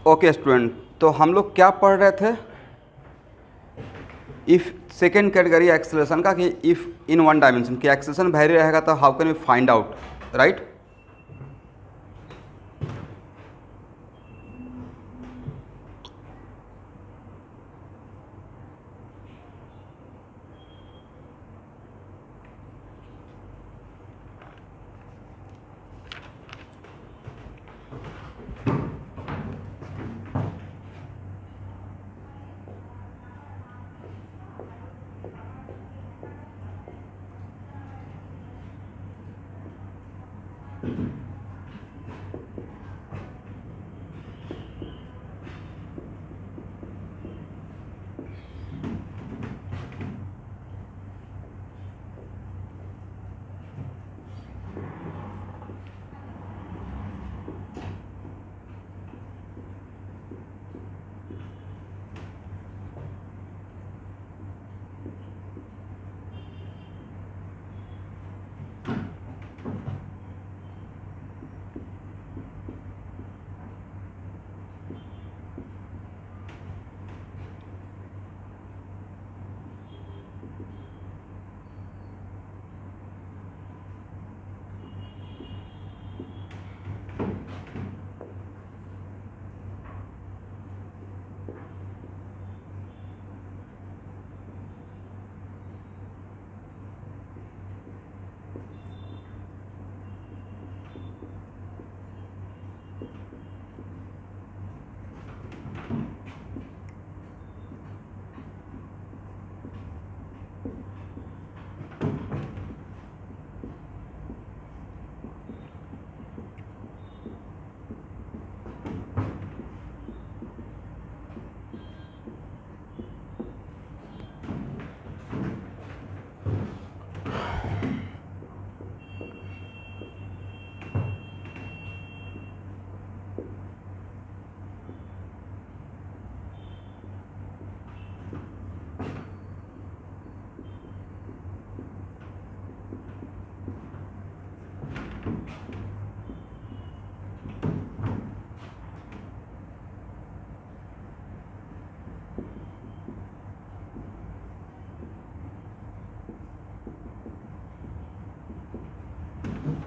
Okay student, तो हम लोग क्या पढ़ रहे थे? इफ़ सेकेंड कैटेगरी एक्सेलरेशन का, कि इफ़ इन वन डायमेंशन कि एक्सेलरेशन वेरी रहेगा तो how can we find out, right?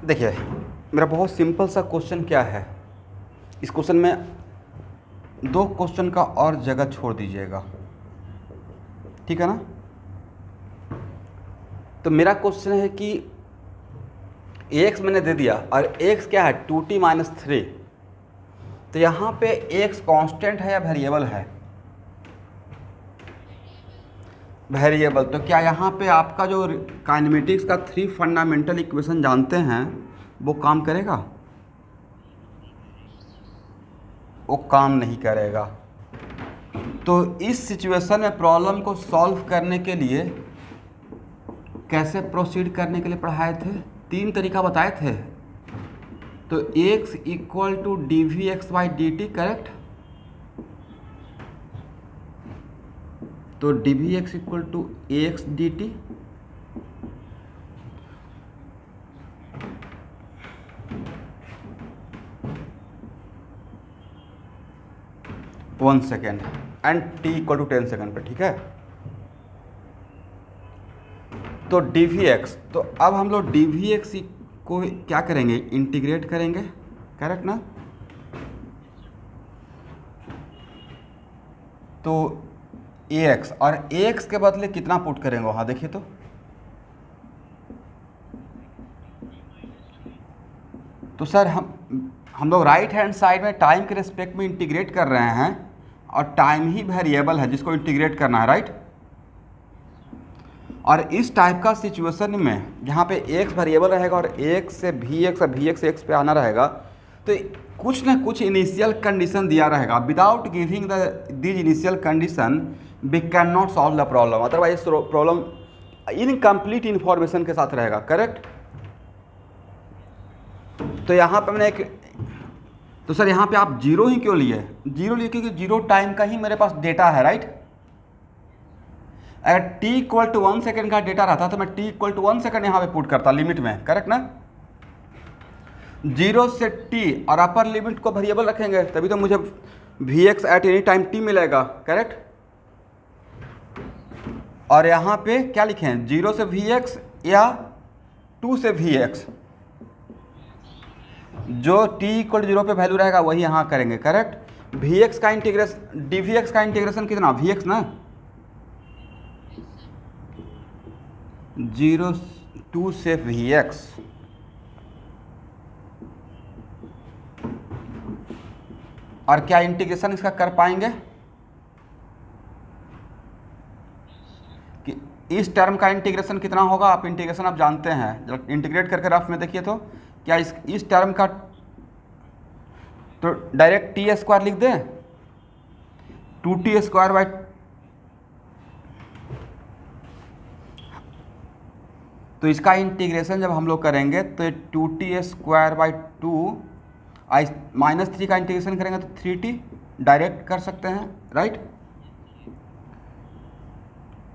देखिए, मेरा बहुत सिंपल सा क्वेश्चन क्या है, इस क्वेश्चन में दो क्वेश्चन का और जगह छोड़ दीजिएगा, ठीक है ना? तो मेरा क्वेश्चन है कि x मैंने दे दिया और x क्या है 2t-3, तो यहाँ पे x कांस्टेंट है या वेरिएबल है? वेरिएबल। तो क्या यहाँ पे आपका जो काइनेमेटिक्स का 3 फंडामेंटल इक्वेशन जानते हैं वो काम करेगा? वो काम नहीं करेगा। तो इस सिचुएशन में प्रॉब्लम को सॉल्व करने के लिए कैसे प्रोसीड करने के लिए पढ़ाए थे? 3 तरीका बताए थे। तो x equal to dvx/dt, correct? तो dvx equal to ax dt, one second and t equal to 10 second पे, ठीक है? तो dvx, तो अब हम लोग dvx को क्या करेंगे? इंटीग्रेट करेंगे, करेक्ट ना? तो ax, और ax के बदले कितना पुट करेंगे वहाँ, देखिए तो सर हम लोग राइट हैंड साइड में टाइम के रिस्पेक्ट में इंटीग्रेट कर रहे हैं और टाइम ही वेरिएबल है जिसको इंटीग्रेट करना है, राइट? और इस टाइप का सिचुएशन में जहाँ पे x वेरिएबल रहेगा और x से vx और vx से x पे आना रहेगा, तो कुछ ना कुछ इनिशियल कंडीशन दिया रहेगा। Without giving this initial condition we can not solve the problem, otherwise problem incomplete information के साथ रहेगा, करेक्ट? तो यहाँ पे मैंने एक, तो सर यहाँ पे आप जीरो ही क्यों लिए? जीरो लिए क्योंकि जीरो टाइम का ही मेरे पास डेटा है, राइट? अगर t इक्वल टू 1 सेकेंड का डेटा रहता तो मैं t इक्वल टू 1 सेकेंड यहाँ पे पुट करता लिमिट में, करेक्ट ना? 0 से t और अपर लिमिट को वेरिएबल रखेंगे तभी तो मुझे v x at any time t मिलेगा, करेक्ट। और यहाँ पे क्या लिखें, 0 से वी एक्स या 2 से वी एक्स, जो t इक्वल 0 पे वैल्यू रहेगा वही यहाँ करेंगे, करेक्ट। वी एक्स का इंटीग्रेशन, डी वी एक्स का इंटीग्रेशन कितना, वी एक्स ना, 0 2 से वी एक्स, और क्या इंटीग्रेशन इसका कर पाएंगे कि इस टर्म का इंटीग्रेशन कितना होगा, आप इंटीग्रेशन आप जानते हैं, जब इंटीग्रेट करके रफ में देखिए तो क्या इस टर्म का, तो डायरेक्ट टी स्क्वायर लिख दें, 2t स्क्वायर बाई, तो इसका इंटीग्रेशन जब हम लोग करेंगे तो 2t स्क्वायर बाई 2 -3 का इंटीग्रेशन करेंगे तो 3t डायरेक्ट कर सकते हैं, राइट।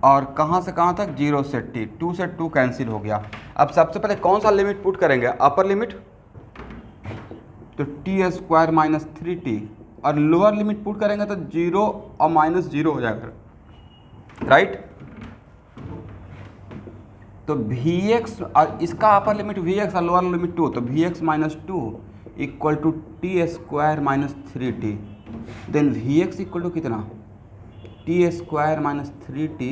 और कहाँ से कहाँ तक, 0 से t, 2 से 2 कैंसिल हो गया। अब सबसे पहले कौन सा लिमिट पुट करेंगे, अपर लिमिट, तो t स्क्वायर माइनस 3t, और लोअर लिमिट पुट करेंगे तो 0 और -0 हो जाएगा, राइट। तो Vx और इसका अपर लिमिट Vx और लोअर लिमिट 2, तो Vx minus 2 equal to t square minus 3t, then Vx equal to कितना, टी स्क्वायर माइनस 3t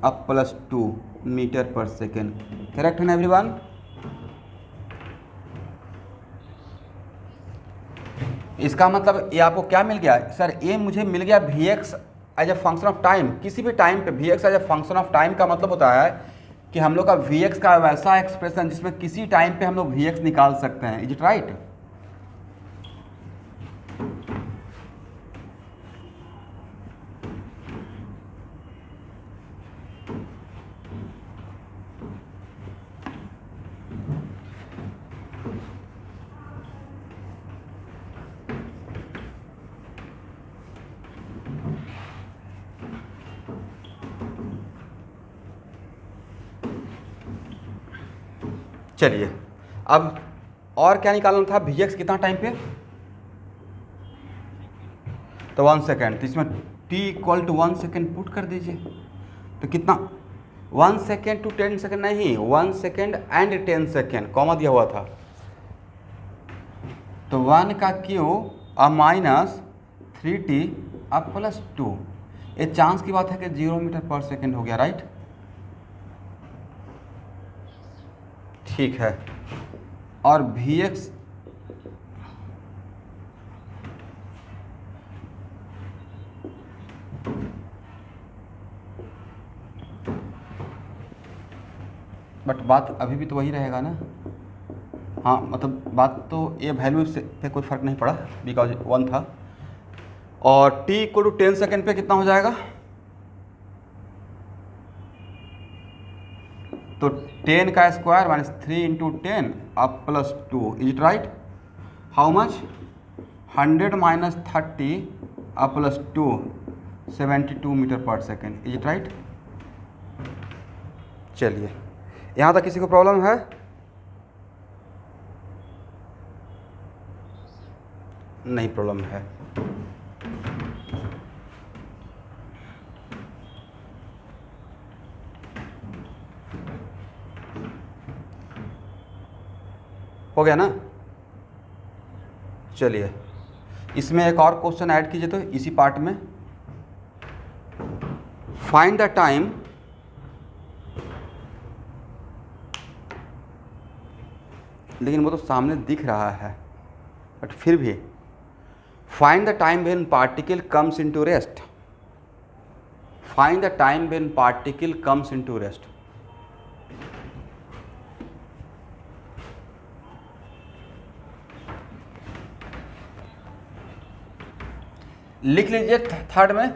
अब plus 2 metre per second, correct है ना एवरीवन। इसका मतलब ये आपको क्या मिल गया सर, ये मुझे मिल गया Vx as a function of time, किसी भी टाइम पे Vx as a function of time का मतलब होता है कि हम लोग का Vx का वैसा एक्सप्रेशन जिसमें किसी टाइम पे हम लोग Vx निकाल सकते हैं, इज इट राइट। चलिए अब और क्या निकालना था, Vx कितना टाइम पे, तो 1 सेकेंड, तो इसमें t equal to 1 second put कर दीजिए, तो कितना, 1 सेकेंड टू 10 सेकेंड नहीं, 1 सेकेंड एंड 10 सेकेंड, कॉमा दिया हुआ था, तो 1 का क्यू अब माइनस 3t अब प्लस 2, ये चांस की बात है कि 0 मीटर पर सेकेंड हो गया, राइट। ठीक है, और Vx बट बात अभी भी तो वही रहेगा ना, हाँ मतलब बात तो ये वैल्यू से पे कोई फ़र्क नहीं पड़ा बिकॉज 1 था, और t इक्वल टू 10 सेकेंड पे कितना हो जाएगा, तो 10 का स्क्वायर माइनस 3 इंटू 10 अब plus 2, is it right, how much, 100 minus 30 अब plus 2, 72 metre per second, is it right. चलिए यहाँ तक किसी को प्रॉब्लम है, नहीं प्रॉब्लम है, हो गया ना। चलिए इसमें एक और क्वेश्चन ऐड कीजिए तो इसी पार्ट में, फाइंड द टाइम लेकिन वो तो सामने दिख रहा है बट फिर भी, find the time when particle comes into rest, find the time when particle comes into rest, लिख लीजिए थर्ड में,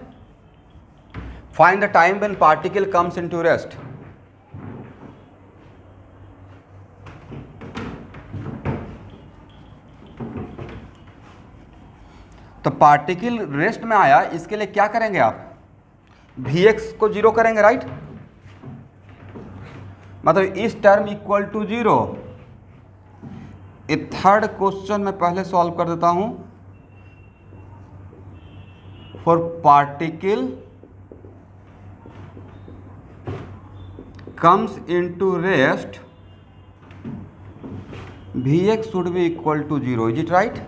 find the time when particle comes into rest, तो पार्टिकल रेस्ट में आया, इसके लिए क्या करेंगे आप, Vx को 0 करेंगे, राइट, मतलब इस term equal to 0, a third question मैं पहले सॉल्व कर देता हूं। For particle comes into rest Vx should be equal to 0. Is it right?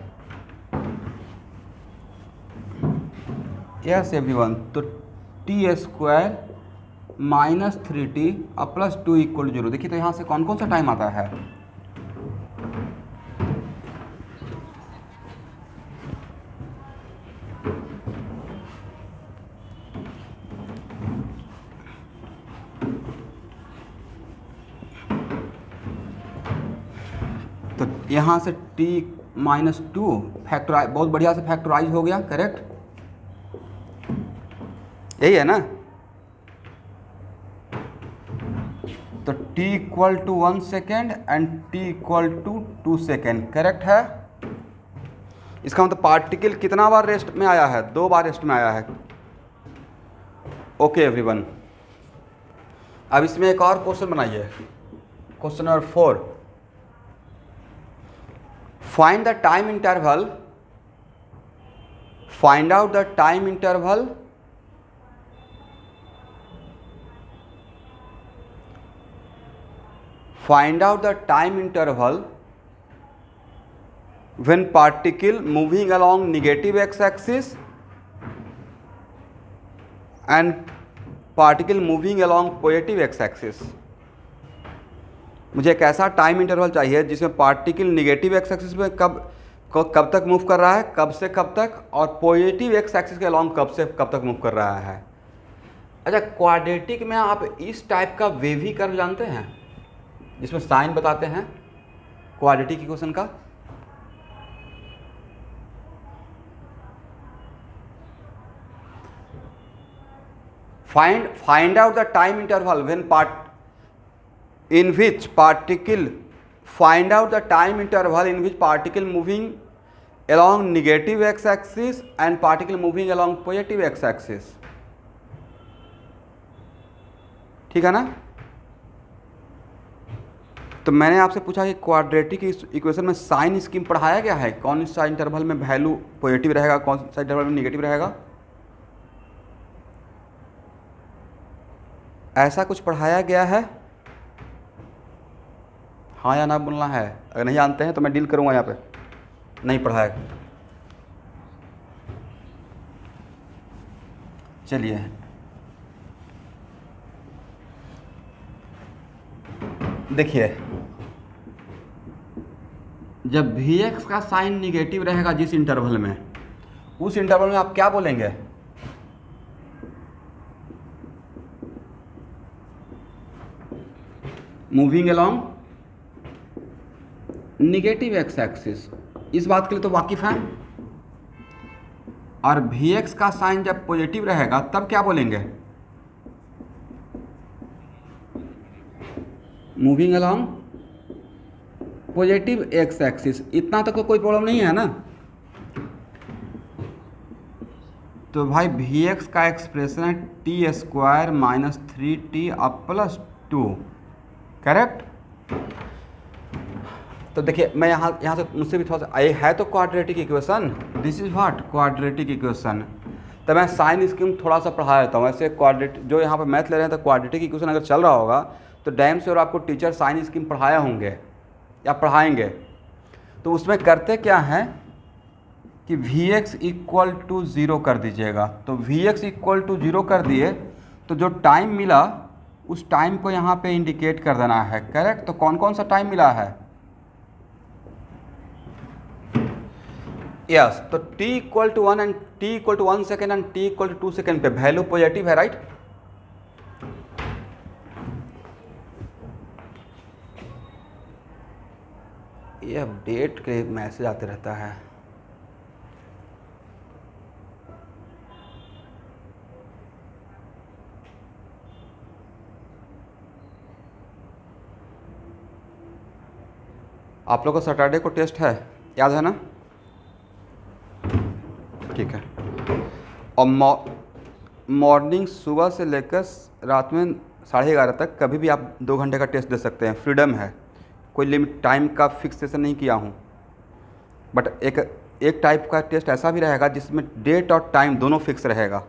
Yes everyone. तो टी स्क्वायर माइनस 3t अब प्लस 2 इक्वल 0। देखिए तो यहाँ से कौन कौन सा टाइम आता है? तो यहाँ से t माइनस 2 फैक्टराइज, बहुत बढ़िया से फैक्टराइज हो गया, करेक्ट? यही है ना? तो t equal to 1 second and t equal to 2 second, correct है? इसका मतलब पार्टिकल कितना बार रेस्ट में आया है? 2 बार रेस्ट में आया है। ओके एवरीवन, अब इसमें एक और क्वेश्चन बनाइए, question number 4। Find the time interval, find out the time interval find out the time interval when particle moving along negative x-axis and particle moving along positive x-axis। मुझे एक ऐसा time interval चाहिए जिसमें particle negative x axis में कब तक move कर रहा है, कब से कब तक, और पॉजिटिव एक्स एक्सिस के अलॉन्ग कब से कब तक मूव कर रहा है। अच्छा, क्वाड्रेटिक में आप इस टाइप का वेव ही कर्व जानते हैं जिसमें साइन बताते हैं क्वाड्रेटिक इक्वेशन का? Find out the time interval when in which particle, find out the time interval in which particle moving along negative x axis and particle moving along positive x axis। ठीक है ना? तो मैंने आपसे पूछा कि quadratic equation में sign scheme पढ़ाया गया है, कौन सा इंटरवल में वैल्यू पॉजिटिव रहेगा, कौन सा इंटरवल में नेगेटिव रहेगा, ऐसा कुछ पढ़ाया गया है? हाँ या ना बोलना है। अगर नहीं जानते हैं तो मैं डील करूँगा यहाँ पे, नहीं पढ़ाया। चलिए, देखिए, जब Vx का साइन निगेटिव रहेगा जिस इंटरवल में, उस इंटरवल में आप क्या बोलेंगे? Moving along negative x axis, इस बात के लिए तो वाकिफ हैं। और Vx का साइन जब पॉजिटिव रहेगा तब क्या बोलेंगे? Moving along positive x axis. इतना तक तो कोई प्रॉब्लम नहीं है ना? तो भाई Vx का एक्सप्रेशन है टी स्क्वायर माइनस 3t अब प्लस 2, करेक्ट? तो देखिए, मैं यहाँ से मुझसे भी थोड़ा सा, ये है तो quadratic equation, this is what quadratic equation. तो मैं साइन स्कीम थोड़ा सा पढ़ा देता हूँ। ऐसे क्वाड्रेटिक जो यहाँ पे मैथ ले रहे हैं, तो क्वाड्रेटिक इक्वेशन अगर चल रहा होगा तो डैम से और आपको टीचर साइन स्कीम पढ़ाया होंगे या पढ़ाएंगे। तो उसमें करते क्या है कि Vx इक्वल टू 0 कर दीजिएगा। तो Vx इक्वल टू 0 कर दिए तो जो टाइम मिला उस टाइम को यहाँ पे इंडिकेट कर देना है, करेक्ट? तो कौन कौन सा टाइम मिला है? यस, तो t equal to 1 and t equal to 1 second and t equal to 2 second पे वैल्यू पॉजिटिव है, राइट? ये अपडेट के मैसेज आते रहता है। आप लोग को सैटरडे को टेस्ट है, याद है ना? ठीक है। और मॉर्निंग सुबह से लेकर रात में 11:30 तक कभी भी आप 2 घंटे का टेस्ट दे सकते हैं, फ्रीडम है, कोई लिमिट टाइम का फिक्सेशन नहीं किया हूँ, बट एक टाइप का टेस्ट ऐसा भी रहेगा जिसमें डेट और टाइम दोनों फिक्स रहेगा।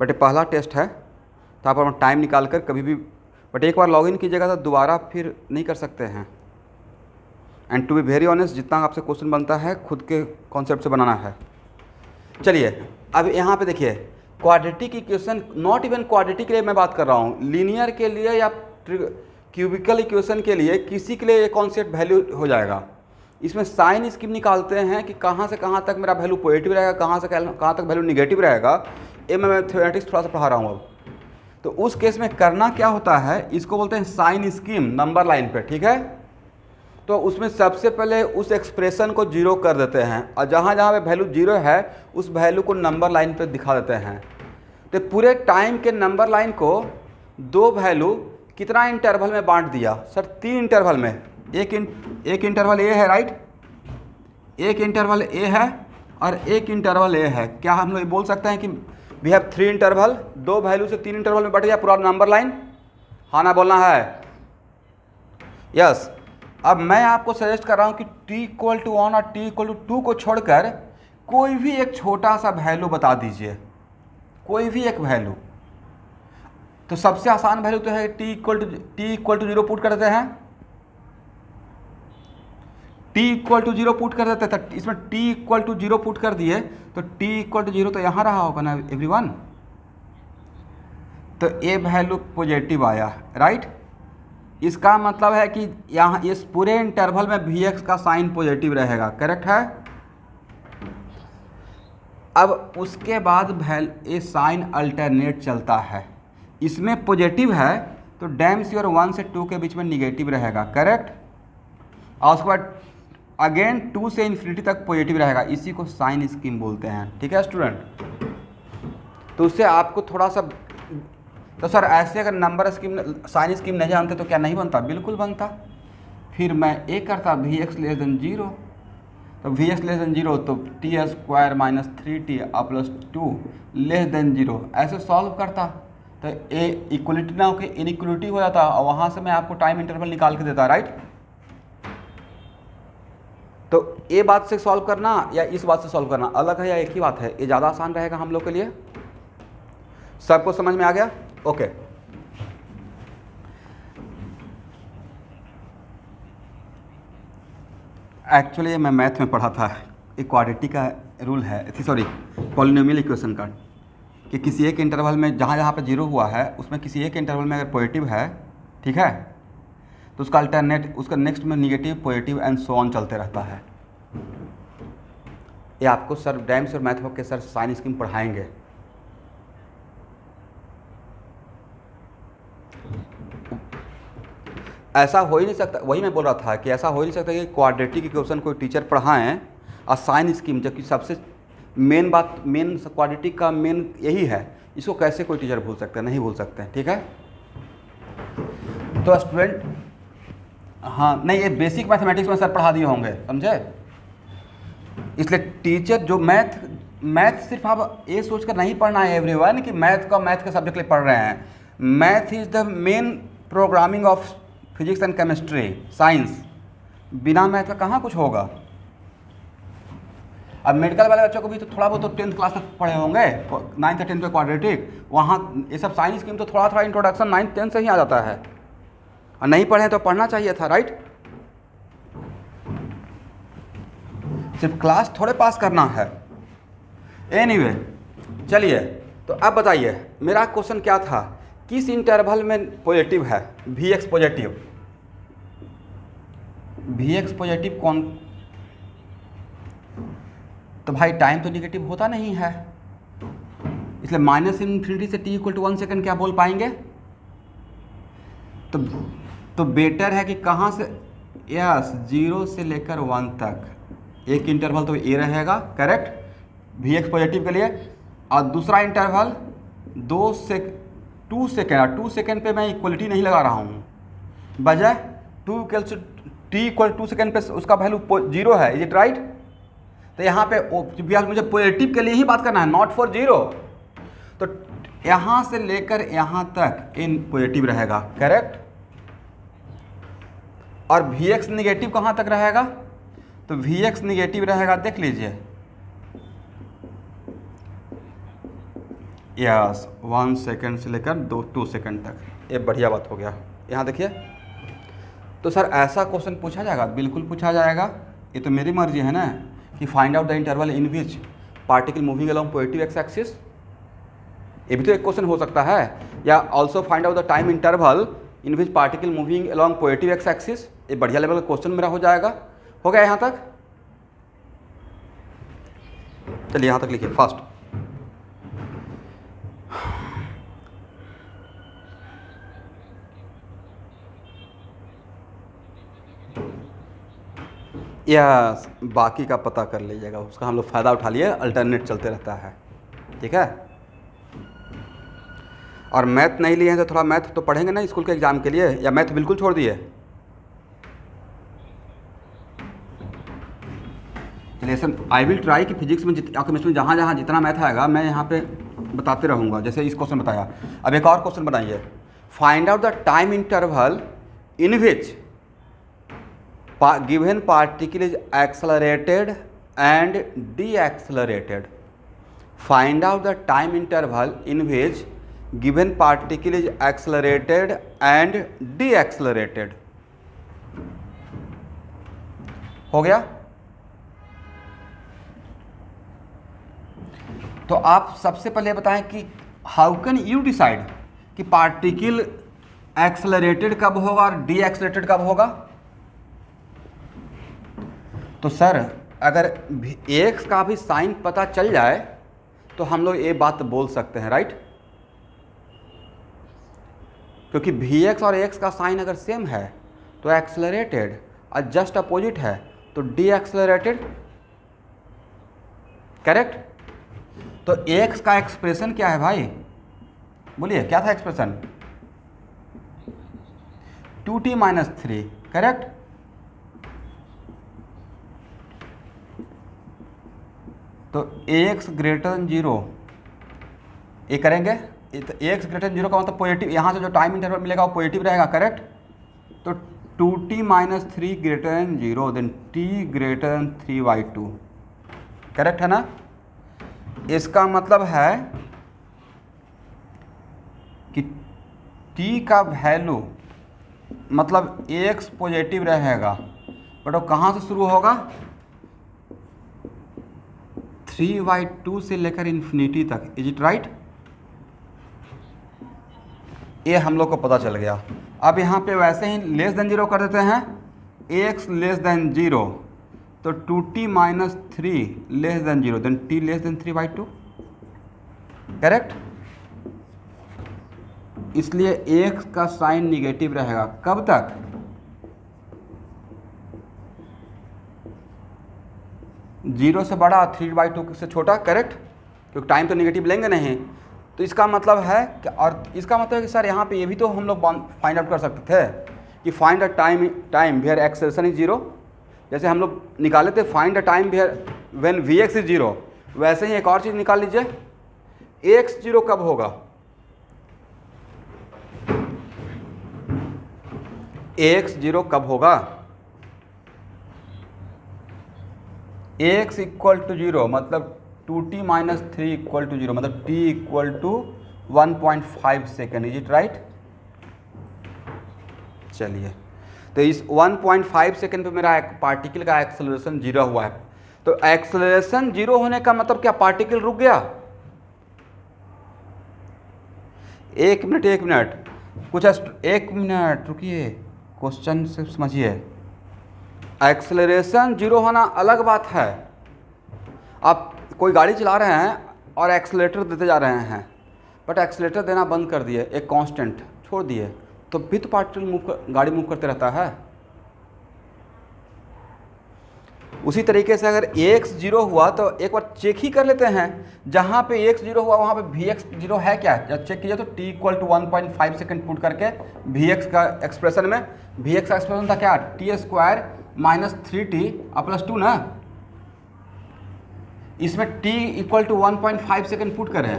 बट ये पहला टेस्ट है, तो आप अपना टाइम निकाल कर कभी भी, बट एक बार लॉगिन कीजिएगा तो दोबारा फिर नहीं कर सकते हैं। And to be very honest, जितना आपसे क्वेश्चन बनता है खुद के कॉन्सेप्ट से बनाना है। चलिए अब यहाँ पे देखिए, quadratic equation, not even quadratic के लिए मैं बात कर रहा हूँ, लीनियर के लिए या क्यूबिकल इक्वेशन के लिए किसी के लिए ये कॉन्सेप्ट वैल्यू हो जाएगा। इसमें साइन स्कीम निकालते हैं कि कहाँ से कहाँ तक मेरा वैल्यू पॉजिटिव रहेगा, कहाँ से कहाँ तक वैल्यू निगेटिव रहेगा। ये मैं मैथमेटिक्स थोड़ा सा पढ़ा रहा हूँ अब। तो उस केस में करना क्या होता है, इसको बोलते हैं साइन स्कीम नंबर लाइन पे, ठीक है। तो उसमें सबसे पहले उस एक्सप्रेशन को जीरो कर देते हैं और जहाँ जहाँ पे वैल्यू जीरो है उस वैल्यू को नंबर लाइन पे दिखा देते हैं। तो पूरे टाइम के नंबर लाइन को दो वैल्यू कितना इंटरवल में बांट दिया सर? 3 इंटरवल में। एक इंटरवल ए है, राइट, एक इंटरवल ए है और एक इंटरवल ए है। क्या हम लोग बोल सकते हैं कि वी हैव 3 इंटरवल, 2 वैल्यू से 3 इंटरवल में बट गया पूरा नंबर लाइन? हाँ ना बोलना है? यस। अब मैं आपको सजेस्ट कर रहा हूँ कि t=1 और t=2 को छोड़कर कोई भी एक छोटा सा वैल्यू बता दीजिए, कोई भी एक वैल्यू। तो सबसे आसान वैल्यू तो है t=0 पुट कर देते हैं, t=0 पुट कर देते हैं। इसमें t=0 पुट कर दिए तो t=0 तो यहाँ रहा होगा ना एवरीवन। तो ये वैल्यू पॉजिटिव आया, राइट। इसका मतलब है कि यहाँ इस पूरे इंटरवल में Vx का साइन पॉजिटिव रहेगा, करेक्ट है। अब उसके बाद ये साइन अल्टरनेट चलता है, इसमें पॉजिटिव है तो डैम श्योर 1 से 2 के बीच में निगेटिव रहेगा, करेक्ट। और उसके बाद अगेन 2 से इन्फिनिटी तक पॉजिटिव रहेगा, इसी को साइन स्कीम बोलते हैं, ठीक है स्टूडेंट। तो उससे आपको थोड़ा सा, तो सर ऐसे अगर नंबर स्कीम साइन स्कीम नहीं जानते तो क्या नहीं बनता? बिल्कुल बनता। फिर मैं एक करता Vx <0, तो Vx <0 तो t² - 3t + 2 <0 ऐसे सॉल्व करता। तो ए इक्वलिटी ना होकर इनइक्वलिटी हो जाता और वहाँ से मैं आपको टाइम इंटरवल निकाल के देता, राइट। तो ये बात से सॉल्व करना या इस बात से सॉल्व करना अलग है या एक ही बात है? ये ज़्यादा आसान रहेगा हम लोग के लिए। सबको समझ में आ गया? ओके। एक्चुअली मैं मैथ में पढ़ा था, एक क्वाड्रेटिक का रूल है, सॉरी पॉलिनोमियल इक्वेशन का, कि किसी एक इंटरवल में जहाँ जहाँ पे जीरो हुआ है उसमें किसी एक इंटरवल में अगर पॉजिटिव है, ठीक है, तो उसका अल्टरनेट, उसका नेक्स्ट में negative, positive and so on चलते रहता है। ये आपको सर डैम्स और मैथ के सर साइन स्कीम पढ़ाएंगे। ऐसा हो ही नहीं सकता, वही मैं बोल रहा था कि ऐसा हो ही नहीं सकता कि क्वाड्रेटिक इक्वेशन कोई टीचर पढ़ाएं और साइन स्कीम, जबकि सबसे मेन बात, मेन क्वाड्रेटिक का मेन यही है, इसको कैसे कोई टीचर भूल सकते हैं? नहीं भूल सकते हैं, ठीक है। तो स्टूडेंट, हाँ नहीं, ये बेसिक मैथमेटिक्स में सर पढ़ा दिए होंगे, समझे। इसलिए टीचर जो मैथ सिर्फ आप ये सोचकर नहीं पढ़ना है एवरीवन कि मैथ का सब्जेक्ट लिए पढ़ रहे हैं। Math is the main programming of physics and chemistry, science. बिना मैथ का कहाँ कुछ होगा। अब मेडिकल वाले बच्चों को भी तो थोड़ा बहुत तो 10th क्लास तक पढ़े होंगे, 9th या 10th में क्वाड्रेटिक, वहाँ ये सब साइंस स्कीम तो थोड़ा थोड़ा इंट्रोडक्शन 9th 10th से ही आ जाता है, और नहीं पढ़े तो पढ़ना चाहिए था, राइट। सिर्फ क्लास थोड़े पास करना है। एनीवे, चलिए तो अब बताइए मेरा क्वेश्चन क्या था, किस इंटरवल में पॉजिटिव है Vx पॉजिटिव? Vx पॉजिटिव कौन? तो भाई टाइम तो निगेटिव होता नहीं है, इसलिए -∞ से t=1 सेकंड क्या बोल पाएंगे? तो बेटर है कि कहाँ से, यस 0 से लेकर 1 तक एक इंटरवल तो ए रहेगा, करेक्ट, Vx पॉजिटिव के लिए। और दूसरा इंटरवल 2 सेकेंड पे मैं इक्वलिटी नहीं लगा रहा हूँ, बजाय t=2 सेकेंड पे उसका वैल्यू 0 है, इज इट राइट। तो यहाँ पे मुझे पॉजिटिव के लिए ही बात करना है, नॉट फॉर 0। तो यहाँ से लेकर यहाँ तक इन पॉजिटिव रहेगा, करेक्ट। और वी एक्स निगेटिव कहाँ तक रहेगा, तो वी एक्स निगेटिव रहेगा, देख लीजिए, यस 1 सेकेंड से लेकर 2 सेकेंड तक। ये बढ़िया बात हो गया। यहाँ देखिए, तो सर ऐसा क्वेश्चन पूछा जाएगा, बिल्कुल पूछा जाएगा। ये तो मेरी मर्जी है ना कि find out the interval in which particle moving along positive x axis, ये भी तो एक क्वेश्चन हो सकता है। या also find out the time interval in which particle moving along positive x axis, ये बढ़िया लेवल का क्वेश्चन मेरा हो जाएगा। हो गया यहाँ तक? चलिए यहाँ तक लिखिए फर्स्ट। यस, बाकी का पता कर लीजिएगा, उसका हम लोग फ़ायदा उठा लिए, अल्टरनेट चलते रहता है, ठीक है। और मैथ नहीं लिए हैं तो थोड़ा मैथ तो पढ़ेंगे ना स्कूल के एग्ज़ाम के लिए, या मैथ बिल्कुल छोड़ दिए? चलिए सर, आई विल ट्राई कि फिजिक्स में केमिस्ट्री में जहाँ जहाँ जितना मैथ आएगा मैं यहाँ पे बताते रहूँगा, जैसे इस क्वेश्चन बताया। अब एक और क्वेश्चन बनाइए, find out the time interval in which given particle is accelerated and deaccelerated. Find out the time interval in which given particle is accelerated and deaccelerated. हो गया? तो आप सबसे पहले बताएं कि हाउ कैन यू डिसाइड कि पार्टिकल एक्सेलरेटेड कब होगा और डीएक्सेलरेटेड कब होगा? तो सर अगर एक्स का भी साइन पता चल जाए तो हम लोग ये बात बोल सकते हैं, राइट? क्योंकि वी एक्स और एक्स का साइन अगर सेम है तो एक्सेलरेटेड, और जस्ट अपोजिट है तो डी एक्सेलरेटेड, करेक्ट? तो एक्स का एक्सप्रेशन क्या है भाई, बोलिए क्या था एक्सप्रेशन? 2t - 3, correct? तो एक्स ग्रेटर देन 0 ये करेंगे, एक्स ग्रेटर देन 0 का मतलब पॉजिटिव, यहाँ से जो टाइम इंटरवल मिलेगा वो पॉजिटिव रहेगा, करेक्ट? तो 2t - 3 greater than 0 then t greater than 3/2, correct है ना? इसका मतलब है कि t का वैल्यू मतलब x पॉजिटिव रहेगा, बट वो कहाँ से शुरू होगा? 3/2 से लेकर इन्फिनिटी तक, इज इट राइट? ये हम लोग को पता चल गया। अब यहाँ पे वैसे ही लेस देन 0 कर देते हैं, x लेस देन 0, तो 2t - 3 less than 0 then t less than 3/2, correct? इसलिए x का साइन निगेटिव रहेगा, कब तक? जीरो से बड़ा, 3/2 से छोटा, करेक्ट? क्योंकि टाइम तो निगेटिव लेंगे नहीं। तो इसका मतलब है कि, और इसका मतलब है कि सर यहाँ पे ये भी तो हम लोग फाइंड आउट कर सकते थे कि find a time where acceleration is 0, जैसे हम लोग निकाले थे find a time where when v x is 0, वैसे ही एक और चीज़ निकाल लीजिए, एक्स 0 कब होगा? एक्स 0 कब होगा? x = 0 मतलब 2t - 3 = 0 मतलब t = 1.5 second, is it right? चलिए, तो इस 1.5 सेकेंड पे मेरा पार्टिकल का एक्सेलरेशन 0 हुआ है। तो एक्सेलरेशन 0 होने का मतलब क्या, पार्टिकल रुक गया? एक मिनट कुछ एक मिनट रुकिए, क्वेश्चन से समझिए। एक्सेलरेशन 0 होना अलग बात है। आप कोई गाड़ी चला रहे हैं और एक्सेलरेटर देते जा रहे हैं, बट एक्सेलरेटर देना बंद कर दिए, एक कांस्टेंट छोड़ दिए, तो भी तो पार्टिकल गाड़ी मूव करते रहता है। उसी तरीके से अगर x 0 हुआ तो एक बार चेक ही कर लेते हैं, जहाँ पे x 0 हुआ वहाँ पे vx 0 है क्या? जब चेक कीजिए तो t = 1.5 सेकेंड पुट करके vx का एक्सप्रेशन में, vx का एक्सप्रेशन था क्या? t² - 3t + 2 ना, इसमें t = 1.5 सेकेंड पुट करें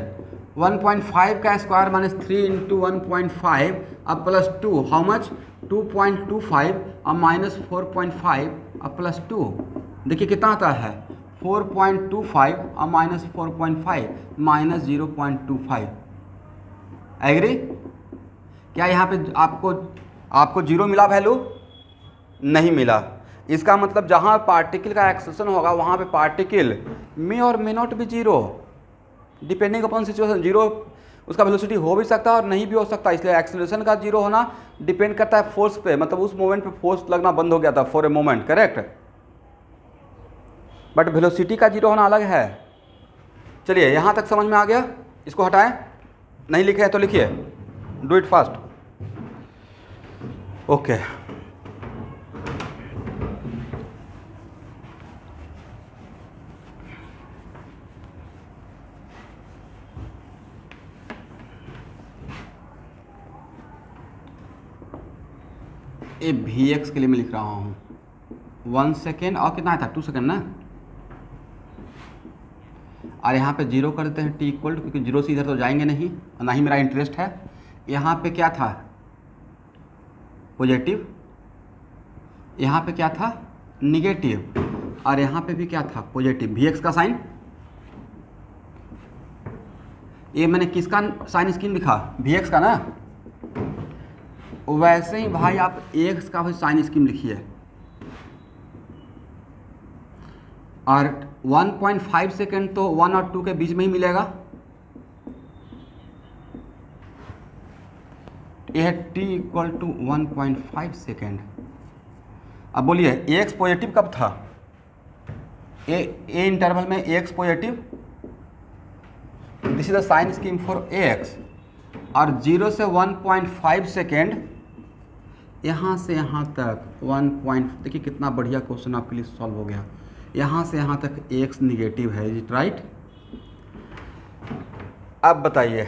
1.5 का स्क्वायर माइनस 3 इंटू 1.5 अब प्लस 2, हाउ मच 2.25 अब माइनस 4.5 अब प्लस 2, देखिए कितना आता है 4.25 अब माइनस 4.5 माइनस 0.25। एग्री? क्या यहाँ पे आपको जीरो मिला वैल्यू? नहीं मिला। इसका मतलब जहाँ पार्टिकल का एक्सेलरेशन होगा वहाँ पे पार्टिकल मे और मे नॉट भी zero, depending upon situation. Zero उसका वेलोसिटी हो भी सकता है और नहीं भी हो सकता, इसलिए एक्सेलरेशन का जीरो होना डिपेंड करता है फोर्स पे, मतलब उस मोमेंट पे फोर्स लगना बंद हो गया था for a moment, correct. But velocity का जीरो होना अलग है। चलिए यहाँ तक समझ में आ गया, इसको हटाएं, नहीं लिखे हैं तो लिखिए, do it fast. Okay A V x के लिए मैं लिख रहा हूँ 1 सेकेंड और कितना था 2 सेकेंड ना, और यहाँ पे जीरो कर देते हैं टी इक्वल टू, क्योंकि जीरो से इधर तो जाएंगे नहीं और ना ही मेरा इंटरेस्ट है। यहाँ पे क्या था पॉजिटिव, यहाँ पे क्या था निगेटिव, और यहाँ पे भी क्या था पॉजिटिव। वी एक्स का साइन, ये मैंने किसका साइन स्कीम लिखा वी एक्स का ना, वैसे ही भाई आप एक्स का भी साइन स्कीम लिखिए। और 1.5 सेकेंड तो 1 और 2 के बीच में ही मिलेगा, यह है t इक्वल टू 1.5 सेकेंड। अब बोलिए एक्स पॉजिटिव कब था, ए इंटरवल में x positive, this is the sign scheme for x. और 0 से 1.5 सेकेंड, यहाँ से यहाँ तक 1 देखिए कितना बढ़िया क्वेश्चन आपके लिए सॉल्व हो गया। यहाँ से यहाँ तक एक्स निगेटिव है, इज इट राइट। अब बताइए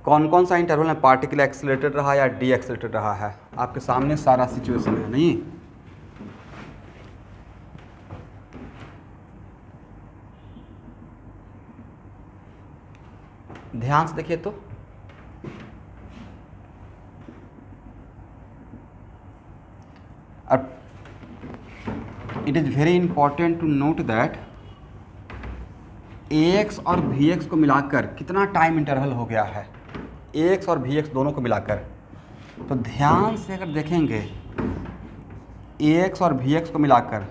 कौन कौन सा इंटरवल में पार्टिकल एक्सीलरेटेड रहा या डी एक्सीलरेटेड रहा है, आपके सामने सारा सिचुएशन है। नहीं ध्यान से देखिए तो, it is very important to note that x और वी एक्स को मिलाकर कितना टाइम इंटरवल हो गया है, एक्स और वी एक्स दोनों को मिलाकर। तो ध्यान से अगर देखेंगे एक्स और वी एक्स को मिलाकर,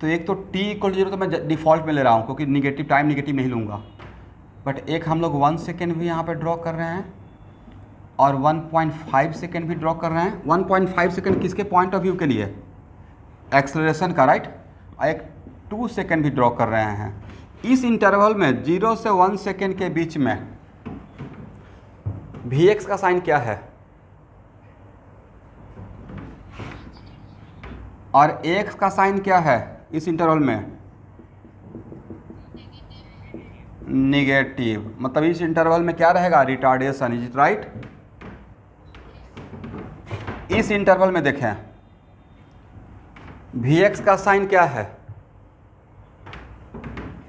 तो एक तो टी इक्वल जीरो तो मैं डिफ़ॉल्ट में ले रहा हूँ क्योंकि निगेटिव टाइम निगेटिव नहीं लूँगा, बट एक हम लोग 1 सेकेंड भी यहाँ पे ड्रॉ कर रहे हैं और 1.5 सेकेंड भी ड्रॉ कर रहे हैं। 1.5 सेकेंड किसके पॉइंट ऑफ व्यू के लिए, एक्सेलरेशन का, राइट। और एक 2 सेकेंड भी ड्रॉ कर रहे हैं। इस इंटरवल में 0 से 1 सेकेंड के बीच में वी एक्स का साइन क्या है और एक्स का साइन क्या है इस इंटरवल में, निगेटिव। मतलब इस इंटरवल में क्या रहेगा, रिटार्डेशन, इज इट राइट। इस इंटरवल में देखें वी एक्स का साइन क्या है,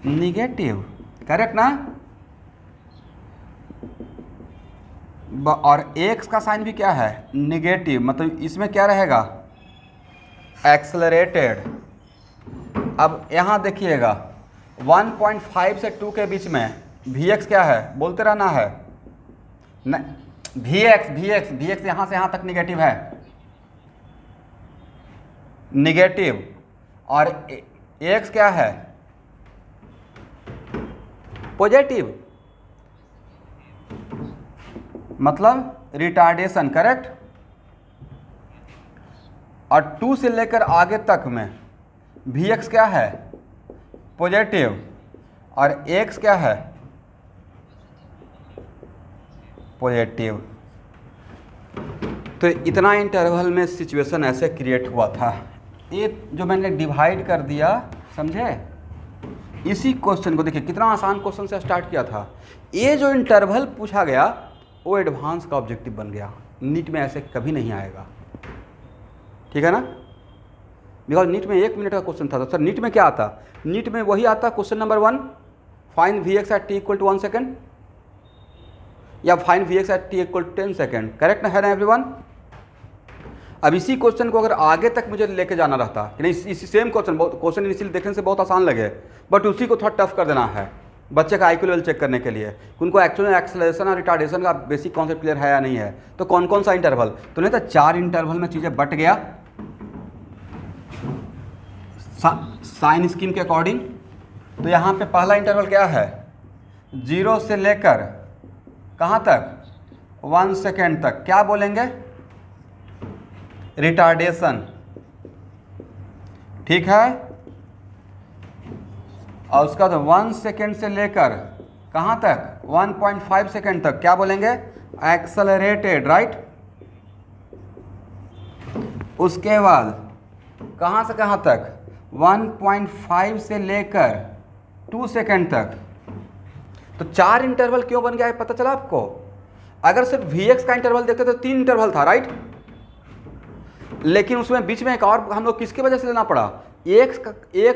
निगेटिव, करेक्ट ना। और एक्स का साइन भी क्या है, निगेटिव, मतलब इसमें क्या रहेगा, एक्सेलरेटेड। अब यहाँ देखिएगा 1.5 से 2 के बीच में वी एक्स क्या है, बोलते रहना है न, वी एक्स यहाँ से यहाँ तक निगेटिव है, निगेटिव। और एक्स क्या है, पॉजिटिव, मतलब रिटार्डेशन, करेक्ट। और 2 से लेकर आगे तक में वी एक्स क्या है, पॉजिटिव, और एक्स क्या है, पॉजिटिव। तो इतना इंटरवल में सिचुएशन ऐसे क्रिएट हुआ था। ये जो मैंने डिवाइड कर दिया, समझे। इसी क्वेश्चन को देखिए कितना आसान क्वेश्चन से स्टार्ट किया था। ये जो इंटरवल पूछा गया वो एडवांस का ऑब्जेक्टिव बन गया, नीट में ऐसे कभी नहीं आएगा, ठीक है ना। बिकॉज नीट में 1 मिनट का क्वेश्चन था, तो सर नीट में क्या आता, नीट में वही आता question number 1 find V x at T equal to 1 second या find V x at T equal to 10 second, correct है ना एवरीवन। अब इसी क्वेश्चन को अगर आगे तक मुझे लेके जाना रहता, यानी इसी सेम क्वेश्चन इनिशियली देखने से बहुत आसान लगे, बट उसी को थोड़ा टफ कर देना है बच्चे का आईक्यू लेवल चेक करने के लिए, उनको एक्चुअली एक्सेलरेशन और रिटार्डेशन का बेसिक कॉन्सेप्ट क्लियर है या नहीं है। तो कौन कौन सा इंटरवल, तो नहीं तो 4 इंटरवल में चीज़ें बट गया साइन स्कीम के अकॉर्डिंग। तो यहाँ पे पहला इंटरवल क्या है, 0 से लेकर कहाँ तक, 1 सेकेंड तक, क्या बोलेंगे, रिटार्डेशन, ठीक है। और उसका तो 1 सेकेंड से लेकर कहाँ तक, 1.5 सेकेंड तक, क्या बोलेंगे, एक्सेलरेटेड, राइट। उसके बाद कहाँ से कहाँ तक, 1.5 से लेकर 2 सेकेंड तक। तो 4 इंटरवल क्यों बन गया है पता चला आपको। अगर सिर्फ Vx का इंटरवल देखते तो 3 इंटरवल था, राइट, लेकिन उसमें बीच में एक और हम लोग किसकी वजह से लेना पड़ा, एक्स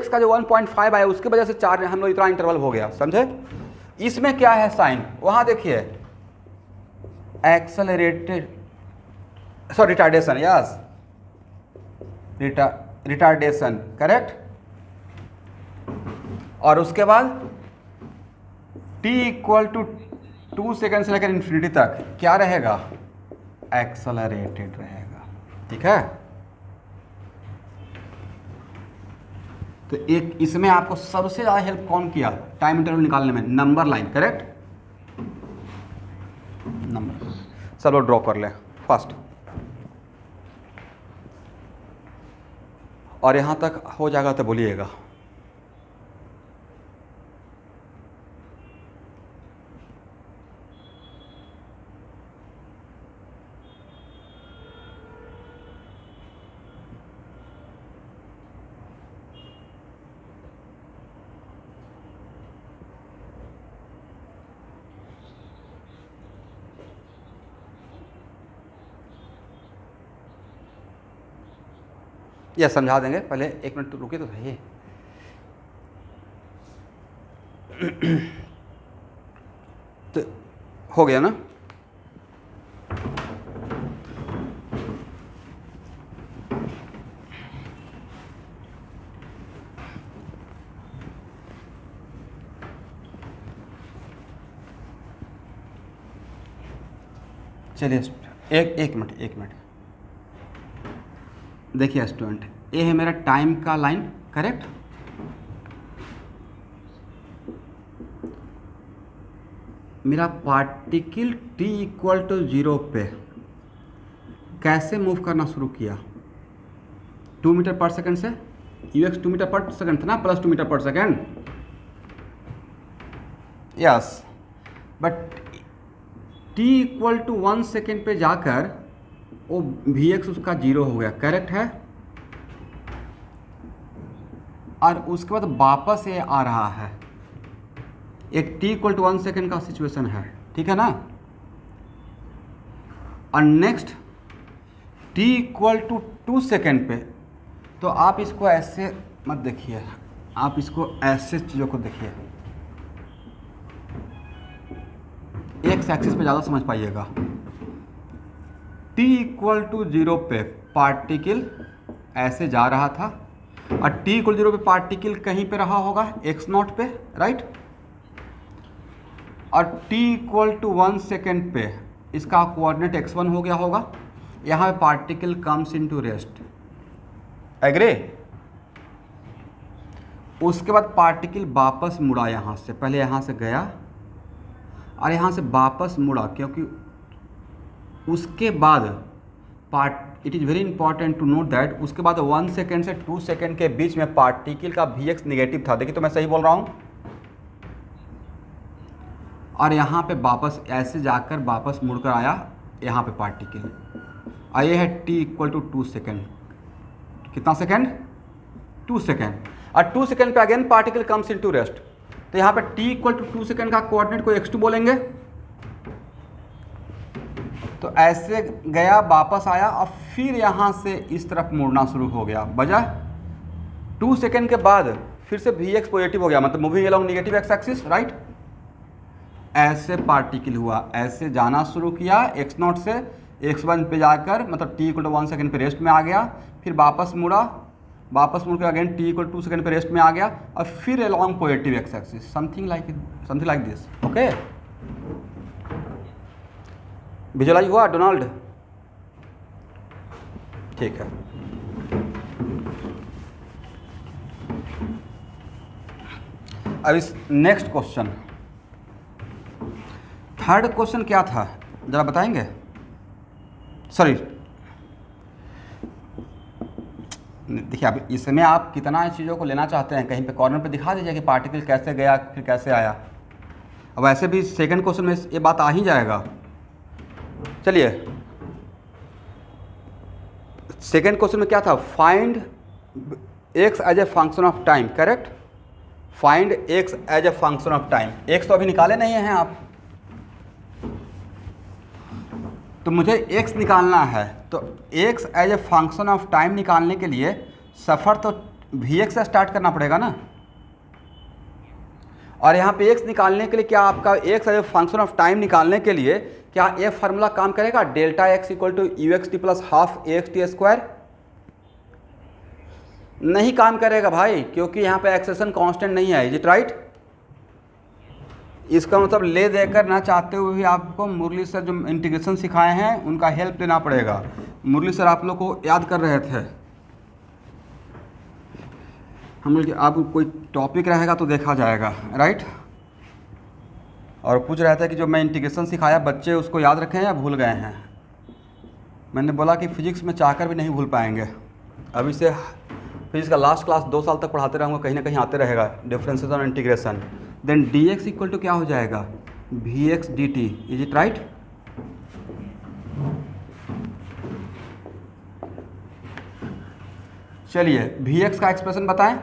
का जो 1.5 आया उसकी वजह से 4 हम लोग इतना इंटरवल हो गया, समझे। इसमें क्या है साइन, वहाँ देखिए accelerated, sorry retardation, yes retardation, correct. और उसके बाद t इक्वल टू 2 सेकेंड से लेकर इन्फिनिटी तक क्या रहेगा, एक्सेलरेटेड रहेगा, ठीक है। तो एक इसमें आपको सबसे ज़्यादा हेल्प कौन किया टाइम इंटरवल निकालने में, नंबर लाइन, करेक्ट, नंबर। सब लोग ड्रॉ कर लें फर्स्ट, और यहाँ तक हो जाएगा तो बोलिएगा। या समझा देंगे, पहले 1 मिनट तो रुके तो सही। तो हो गया ना, चलिए एक मिनट देखिए स्टूडेंट, ये है मेरा टाइम का लाइन, करेक्ट। मेरा पार्टिकल t इक्वल टू 0 पे कैसे मूव करना शुरू किया, 2 मीटर पर सेकंड से, ux 2 मीटर पर सेकंड था ना, plus 2 metre per second, yes. But t equal to 1 second पे जाकर वो Vx उसका 0 हो गया, करेक्ट है। और उसके बाद वापस ये आ रहा है, एक t इक्वल टू 1 सेकेंड का सिचुएशन है, ठीक है ना। और next t equal to 2 second पे, तो आप इसको ऐसे मत देखिए, आप इसको ऐसे चीज़ों को देखिए, एक्स एक्सिस पे ज़्यादा समझ पाइएगा। t इक्वल टू 0 पे पार्टिकल ऐसे जा रहा था, और t इक्वल 0 पे पार्टिकल कहीं पे रहा होगा x0 पे, राइट। और t इक्वल टू 1 सेकेंड पे इसका कोऑर्डिनेट x1 हो गया होगा, यहाँ पे particle comes into rest, agree. उसके बाद पार्टिकल वापस मुड़ा यहाँ से, पहले यहाँ से गया और यहाँ से वापस मुड़ा, क्योंकि उसके बाद it is very important to note that उसके बाद 1 सेकेंड से 2 सेकेंड के बीच में पार्टिकल का Vx नेगेटिव था, देखिए तो मैं सही बोल रहा हूँ। और यहाँ पे वापस ऐसे जाकर वापस मुड़कर आया यहाँ पे पार्टिकल, और ये है t इक्वल टू 2 सेकेंड, कितना सेकेंड, 2 सेकेंड। और 2 सेकेंड पे again particle comes into rest, तो यहाँ पे t इक्वल टू 2 सेकेंड का कोऑर्डिनेट को x2 बोलेंगे। तो ऐसे गया वापस आया और फिर यहाँ से इस तरफ मुड़ना शुरू हो गया, बजाय 2 सेकेंड के बाद फिर से वी एक्स पॉजिटिव हो गया, मतलब moving along negative x axis, right. ऐसे पार्टिकल हुआ, ऐसे जाना शुरू किया एक्स नॉट से x1 पे जाकर, मतलब t इक्वल टू 1 सेकेंड पे रेस्ट में आ गया, फिर वापस मुड़ के again t equal to 2 second पे रेस्ट में आ गया, और फिर along positive x axis, something like this. Okay, visualise हुआ डोनाल्ड? ठीक है। अब इस नेक्स्ट क्वेश्चन, थर्ड क्वेश्चन क्या था जरा बताएंगे? सॉरी, देखिए अब इसमें आप कितना इन चीज़ों को लेना चाहते हैं, कहीं पे कॉर्नर पे दिखा दीजिए कि पार्टिकल कैसे गया फिर कैसे आया। अब ऐसे भी सेकंड क्वेश्चन में ये बात आ ही जाएगा। चलिए, सेकंड क्वेश्चन में क्या था? Find x as a function of time, correct? Find x as a function of time. X तो अभी निकाले नहीं हैं आप, तो मुझे x निकालना है। तो x as a function of time निकालने के लिए सफ़र तो vx से स्टार्ट करना पड़ेगा ना, और यहाँ पे x निकालने के लिए क्या आपका x as a function of time निकालने के लिए क्या ये फार्मूला काम करेगा? Delta x equal to u x t plus half a x t square? नहीं काम करेगा भाई, क्योंकि यहाँ पे एक्सेशन कांस्टेंट नहीं है। Is it right? इसका मतलब ले देकर ना चाहते हुए भी आपको मुरली सर जो इंटीग्रेशन सिखाए हैं उनका हेल्प लेना पड़ेगा। मुरली सर आप लोग को याद कर रहे थे, हम लोग आपको कोई टॉपिक रहेगा तो देखा जाएगा, राइट। और पूछ रहे थे कि जो मैं इंटीग्रेशन सिखाया बच्चे उसको याद रखे हैं या भूल गए हैं। मैंने बोला कि फिजिक्स में चाहकर भी नहीं भूल पाएंगे। अभी से फिजिक्स का लास्ट क्लास 2 साल तक पढ़ाते रहूँगा, कहीं ना कहीं आते रहेगा डिफरेंसेस और integration. Then d x equal to क्या हो जाएगा? V x d t. Is it right? चलिए वी एक्स का एक्सप्रेशन बताएं।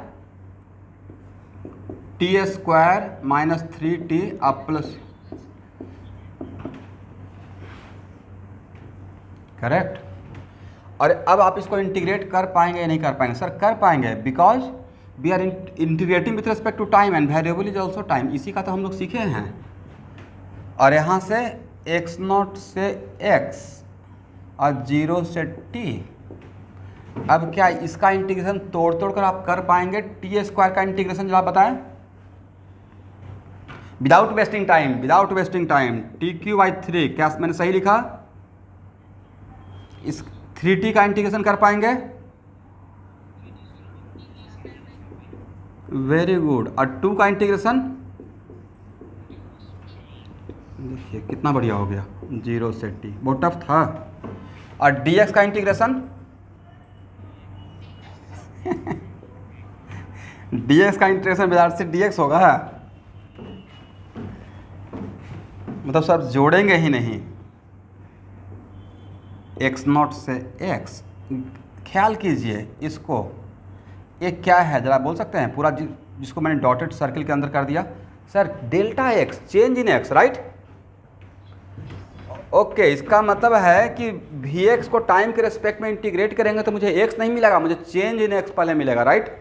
टी स्क्वायर माइनस 3t अब प्लस, करेक्ट। और अब आप इसको इंटीग्रेट कर पाएंगे या नहीं कर पाएंगे? सर कर पाएंगे, because we are integrating with respect to time and variable is also time. इसी का तो हम लोग सीखे हैं। और यहाँ से x नॉट से x और 0 से t। अब क्या इसका इंटीग्रेशन तोड़ कर आप कर पाएंगे? टी स्क्वायर का इंटीग्रेशन जरा बताएं, without wasting time. T q by 3, क्या मैंने सही लिखा? इस 3t का इंटीग्रेशन कर पाएंगे? Very good. और 2 का इंटीग्रेशन देखिए कितना बढ़िया हो गया, 0 से t, बहुत टफ था। और dx का इंटीग्रेशन dx का इंटीग्रेशन बाजार से dx होगा, मतलब सब जोड़ेंगे ही नहीं। x नॉट से x, ख्याल कीजिए इसको, ये क्या है जरा बोल सकते हैं? पूरा जिसको मैंने डॉटेड सर्किल के अंदर कर दिया, sir delta x, change in x, right. Okay, इसका मतलब है कि vx को टाइम के रेस्पेक्ट में इंटीग्रेट करेंगे तो मुझे x नहीं मिलेगा, मुझे चेंज इन x पहले मिलेगा, राइट।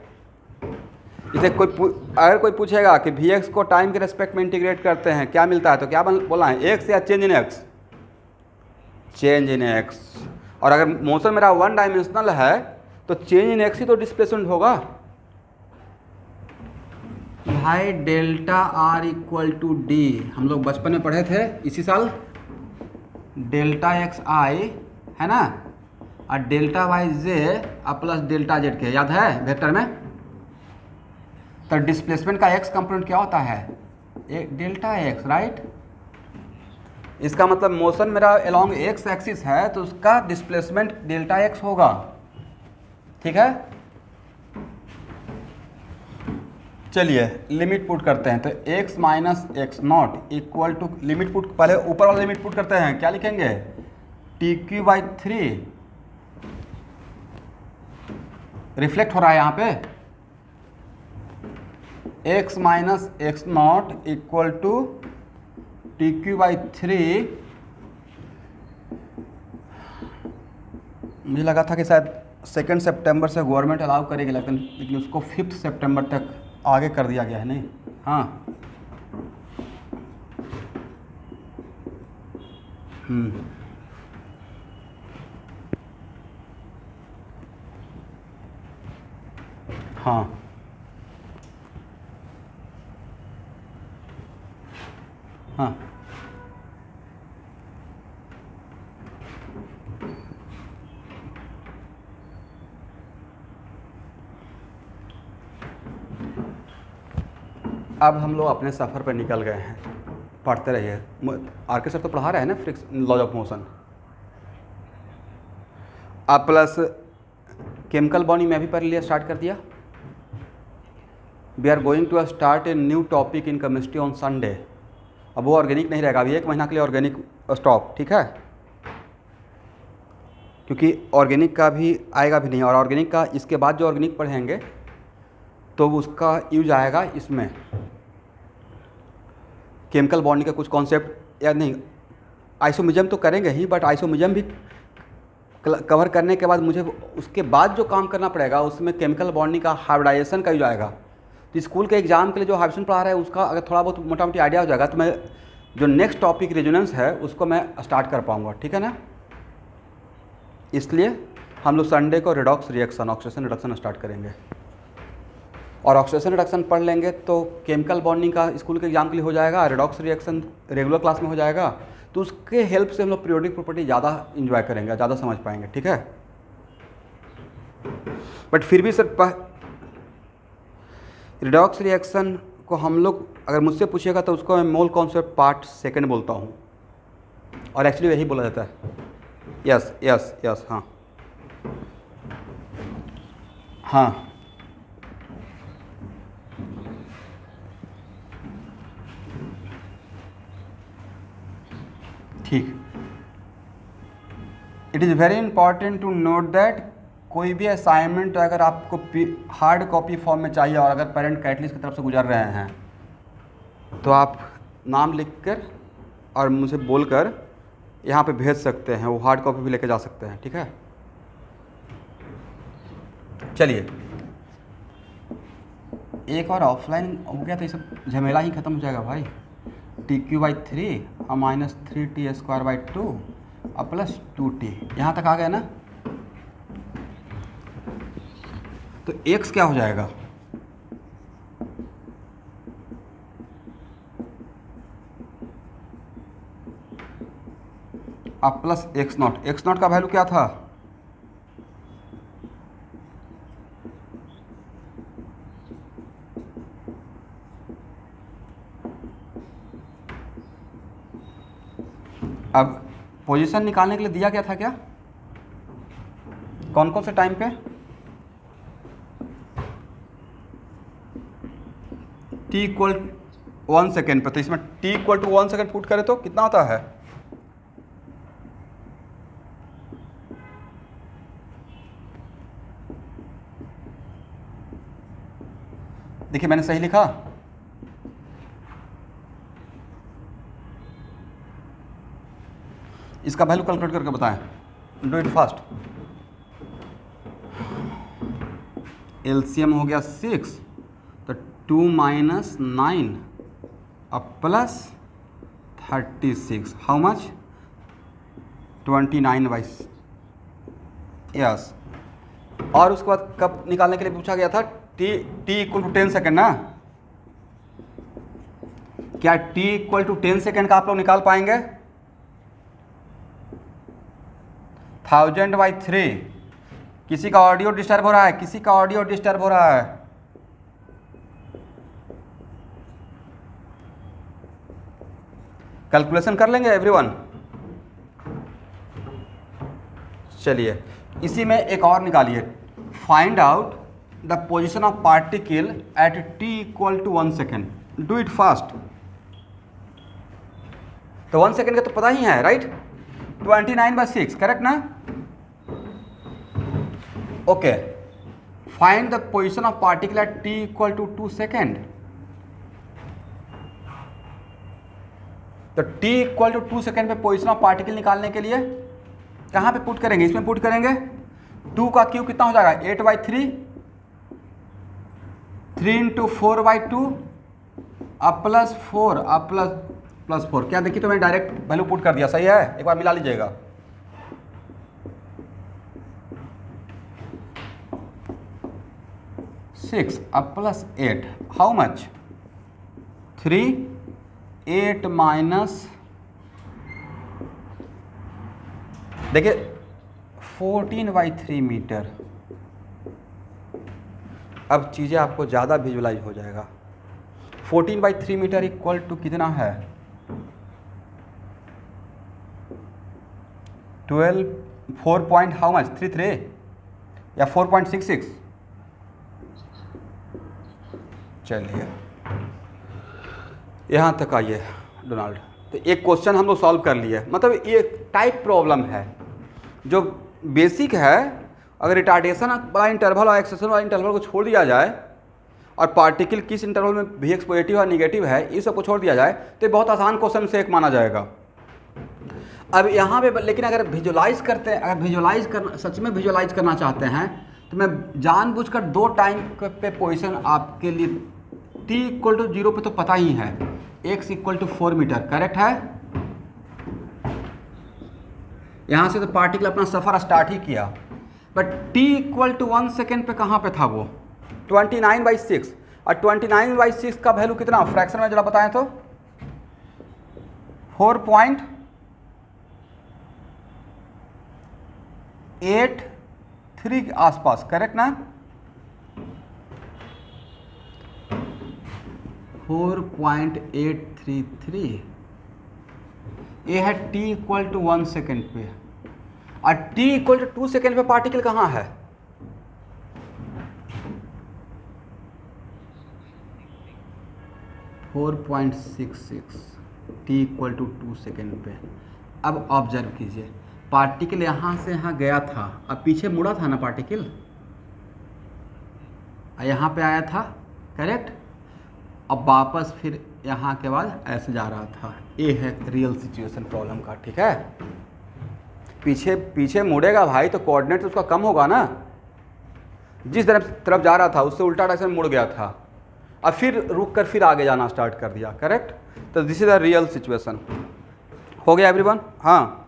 इसे अगर कोई पूछेगा कि vx को टाइम के रेस्पेक्ट में इंटीग्रेट करते हैं क्या मिलता है, तो क्या बोलना है? x या change in x? Change in x। और अगर मोशन मेरा 1 डायमेंशनल है तो चेंज इन x ही तो डिस्प्लेसमेंट होगा भाई। Delta r equal to d, हम लोग बचपन में पढ़े थे इसी साल। डेल्टा एक्स आई है ना, और डेल्टा वाई जे और प्लस डेल्टा जेड के, याद है वेक्टर में? तो डिस्प्लेसमेंट का x कंपोनेंट क्या होता है? Delta x, right. इसका मतलब मोशन मेरा अलोंग x एक्सिस है तो उसका डिस्प्लेसमेंट डेल्टा एक्स होगा, ठीक है। चलिए लिमिट पुट करते हैं। तो x minus x not equal to, limit put पहले ऊपर वाला लिमिट पुट करते हैं, क्या लिखेंगे? टी क्यू बाई 3 रिफ्लेक्ट हो रहा है यहाँ पे, x minus x not equal to t q by 3। मुझे लगा था कि शायद 2 सितंबर से गवर्नमेंट अलाउ करेगी, लेकिन उसको 5 सितंबर तक आगे कर दिया गया है नहीं। हाँ हाँ हाँ अब हम लोग अपने सफ़र पर निकल गए हैं। पढ़ते रहिए। आर के सर तो पढ़ा रहे हैं ना फ्रिक्स लॉज ऑफ मोशन। अब प्लस केमिकल बॉन्डिंग में भी पढ़ लिया, स्टार्ट कर दिया। We are going to start a new topic in chemistry on Sunday. अब वो ऑर्गेनिक नहीं रहेगा, अभी 1 महीना के लिए ऑर्गेनिक स्टॉप, ठीक है, क्योंकि ऑर्गेनिक का भी आएगा भी नहीं। और ऑर्गेनिक का इसके बाद जो ऑर्गेनिक पढ़ेंगे तो उसका यूज आएगा इसमें केमिकल बॉन्डिंग का कुछ कॉन्सेप्ट या नहीं। आइसोमिज्म तो करेंगे ही, बट आइसोमिज्म भी कवर करने के बाद मुझे उसके बाद जो काम करना पड़ेगा उसमें केमिकल बॉन्डिंग का हाइब्रिडाइजेशन का यूज आएगा। तो स्कूल के एग्जाम के लिए जो हाइब्रिडेशन पढ़ा रहा है उसका अगर थोड़ा बहुत मोटा मोटी आइडिया हो जाएगा तो मैं जो नेक्स्ट टॉपिक रेजोनेंस है उसको मैं स्टार्ट कर पाऊँगा, ठीक है ना। इसलिए हम लोग संडे को redox reaction, oxidation reduction start करेंगे। और ऑक्सीडेशन रिडक्शन पढ़ लेंगे तो केमिकल बॉन्डिंग का स्कूल के एग्जाम के लिए हो जाएगा, रिडॉक्स रिएक्शन रेगुलर क्लास में हो जाएगा। तो उसके हेल्प से हम लोग पीरियोडिक प्रॉपर्टी ज़्यादा इंजॉय करेंगे, ज़्यादा समझ पाएंगे, ठीक है। बट फिर भी सर रिडॉक्स रिएक्शन को हम लोग अगर मुझसे पूछिएगा तो उसको मैं मोल कॉन्सेप्ट पार्ट सेकंड बोलता हूँ, और एक्चुअली यही बोला जाता है। यस यस यस, हाँ हाँ ठीक। It is very important to note that कोई भी असाइनमेंट अगर आपको हार्ड कॉपी फॉर्म में चाहिए और अगर पेरेंट कैटलिस्ट की तरफ से गुजर रहे हैं तो आप नाम लिखकर और मुझे बोलकर यहाँ पे भेज सकते हैं, वो हार्ड कॉपी भी लेके जा सकते हैं, ठीक है। चलिए, एक और ऑफलाइन हो गया तो ये सब झमेला ही ख़त्म हो जाएगा भाई। TQ/3 minus 3T² 2 plus 2T, यहाँ तक आ गया ना। तो x क्या हो जाएगा, अब प्लस x0 का वैल्यू क्या था, अब पोजीशन निकालने के लिए दिया क्या था, क्या कौन कौन से टाइम पे, t=1 सेकेंड पे। तो इसमें t=1 सेकेंड पुट करें तो कितना होता है, देखिए मैंने सही लिखा, इसका वैल्यू कैलकुलेट करके बताएं, डू इट फास्ट। एलसीएम हो गया 6, तो 2 - 9 प्लस 36, हाउ मच, 29/, यस। और उसके बाद कब निकालने के लिए पूछा गया था, t = 10 सेकेंड ना। क्या t = 10 सेकेंड का आप लोग निकाल पाएंगे, 1000/3। किसी का ऑडियो डिस्टर्ब हो रहा है, किसी का ऑडियो डिस्टर्ब हो रहा है, कैलकुलेशन कर लेंगे एवरीवन। चलिए इसी में एक और निकालिए, find out the position of particle at t=1 second, do it fast. तो 1 सेकेंड का तो पता ही है, राइट, 29/6, करेक्ट ना। Okay, find the position of particle at t=2 second. तो t=2 सेकेंड पे पोजीशन ऑफ पार्टिकल निकालने के लिए कहाँ पे पुट करेंगे, इसमें पुट करेंगे। 2 का क्यूब कितना हो जाएगा, 8/3, 3 × 4/2 अब +4 अब +4 क्या देखिए, तो मैंने डायरेक्ट वैल्यू पुट कर दिया, सही है, एक बार मिला लीजिएगा। सिक्स अब +8 हाउ मच 3 8 माइनस देखिए 14/3 मीटर। अब चीज़ें आपको ज़्यादा विजुलाइज हो जाएगा। 14/3 मीटर इक्वल टू कितना है 12 4 पॉइंट हाउ मच 33 या 4.66। चलिए यहाँ तक आइए डोनाल्ड। तो एक क्वेश्चन हम लोग सॉल्व कर लिए, मतलब ये टाइप प्रॉब्लम है जो बेसिक है। अगर रिटार्डेशन वाला इंटरवल और एक्सेशन वाला इंटरवल को छोड़ दिया जाए और पार्टिकल किस इंटरवल में वी एक्स पॉजिटिव और निगेटिव है, इस सब को छोड़ दिया जाए तो ये बहुत आसान क्वेश्चन से एक माना जाएगा। अब यहाँ पे लेकिन अगर विजुलाइज करते हैं, अगर विजुलाइज करना सच में विजुलाइज करना चाहते हैं तो मैं जानबूझकर 2 टाइम पे पोजीशन आपके लिए t = 0 पे तो पता ही है, x = 4 मीटर करेक्ट है। यहाँ से तो पार्टिकल अपना सफ़र स्टार्ट ही किया, बट t = 1 सेकेंड पे कहाँ पे था वो 29/6, और 29/6 का वैल्यू कितना फ्रैक्शन में जरा बताएं तो 4.83 के आसपास करेक्ट ना। 4.833 ये है t = 1 सेकेंड पे, और t = 2 सेकेंड पे पार्टिकल कहाँ है 4.66 t = 2 सेकेंड पे। अब ऑब्जर्व कीजिए पार्टिकल यहाँ से यहाँ गया था, अब पीछे मुड़ा था ना पार्टिकल, यहाँ पे आया था करेक्ट, अब वापस फिर यहाँ के बाद ऐसे जा रहा था। ये है रियल सिचुएशन प्रॉब्लम का, ठीक है। पीछे पीछे मुड़ेगा भाई तो कोऑर्डिनेट उसका कम होगा ना, जिस तरफ जा रहा था उससे उल्टा डायरेक्शन मुड़ गया था, अब फिर रुक कर फिर आगे जाना स्टार्ट कर दिया करेक्ट। तो this is the real situation. हो गया एवरीवन। हाँ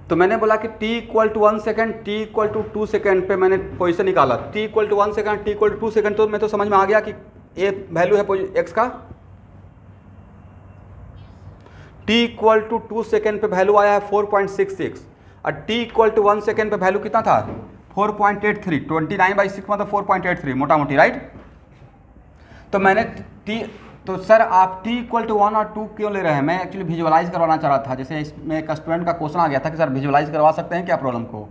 तो मैंने बोला कि t = 1 सेकेंड t = 2 सेकेंड पे मैंने पोजीशन निकाला, t = 1 सेकेंड t = 2 सेकेंड, तो मैं तो समझ में आ गया कि ये वैल्यू है x का। t = 2 सेकेंड पे वैल्यू आया है 4.66, और t = 1 सेकेंड पे वैल्यू कितना था 4.83, 29/6 मतलब 4.83 मोटा मोटी राइट। तो मैंने तो सर आप t = 1 और 2 क्यों ले रहे हैं, मैं एक्चुअली विजुअलाइज करवाना चाह रहा था। जैसे इसमें एक स्टूडेंट का क्वेश्चन आ गया था कि सर विजुअलाइज करवा सकते हैं क्या प्रॉब्लम को,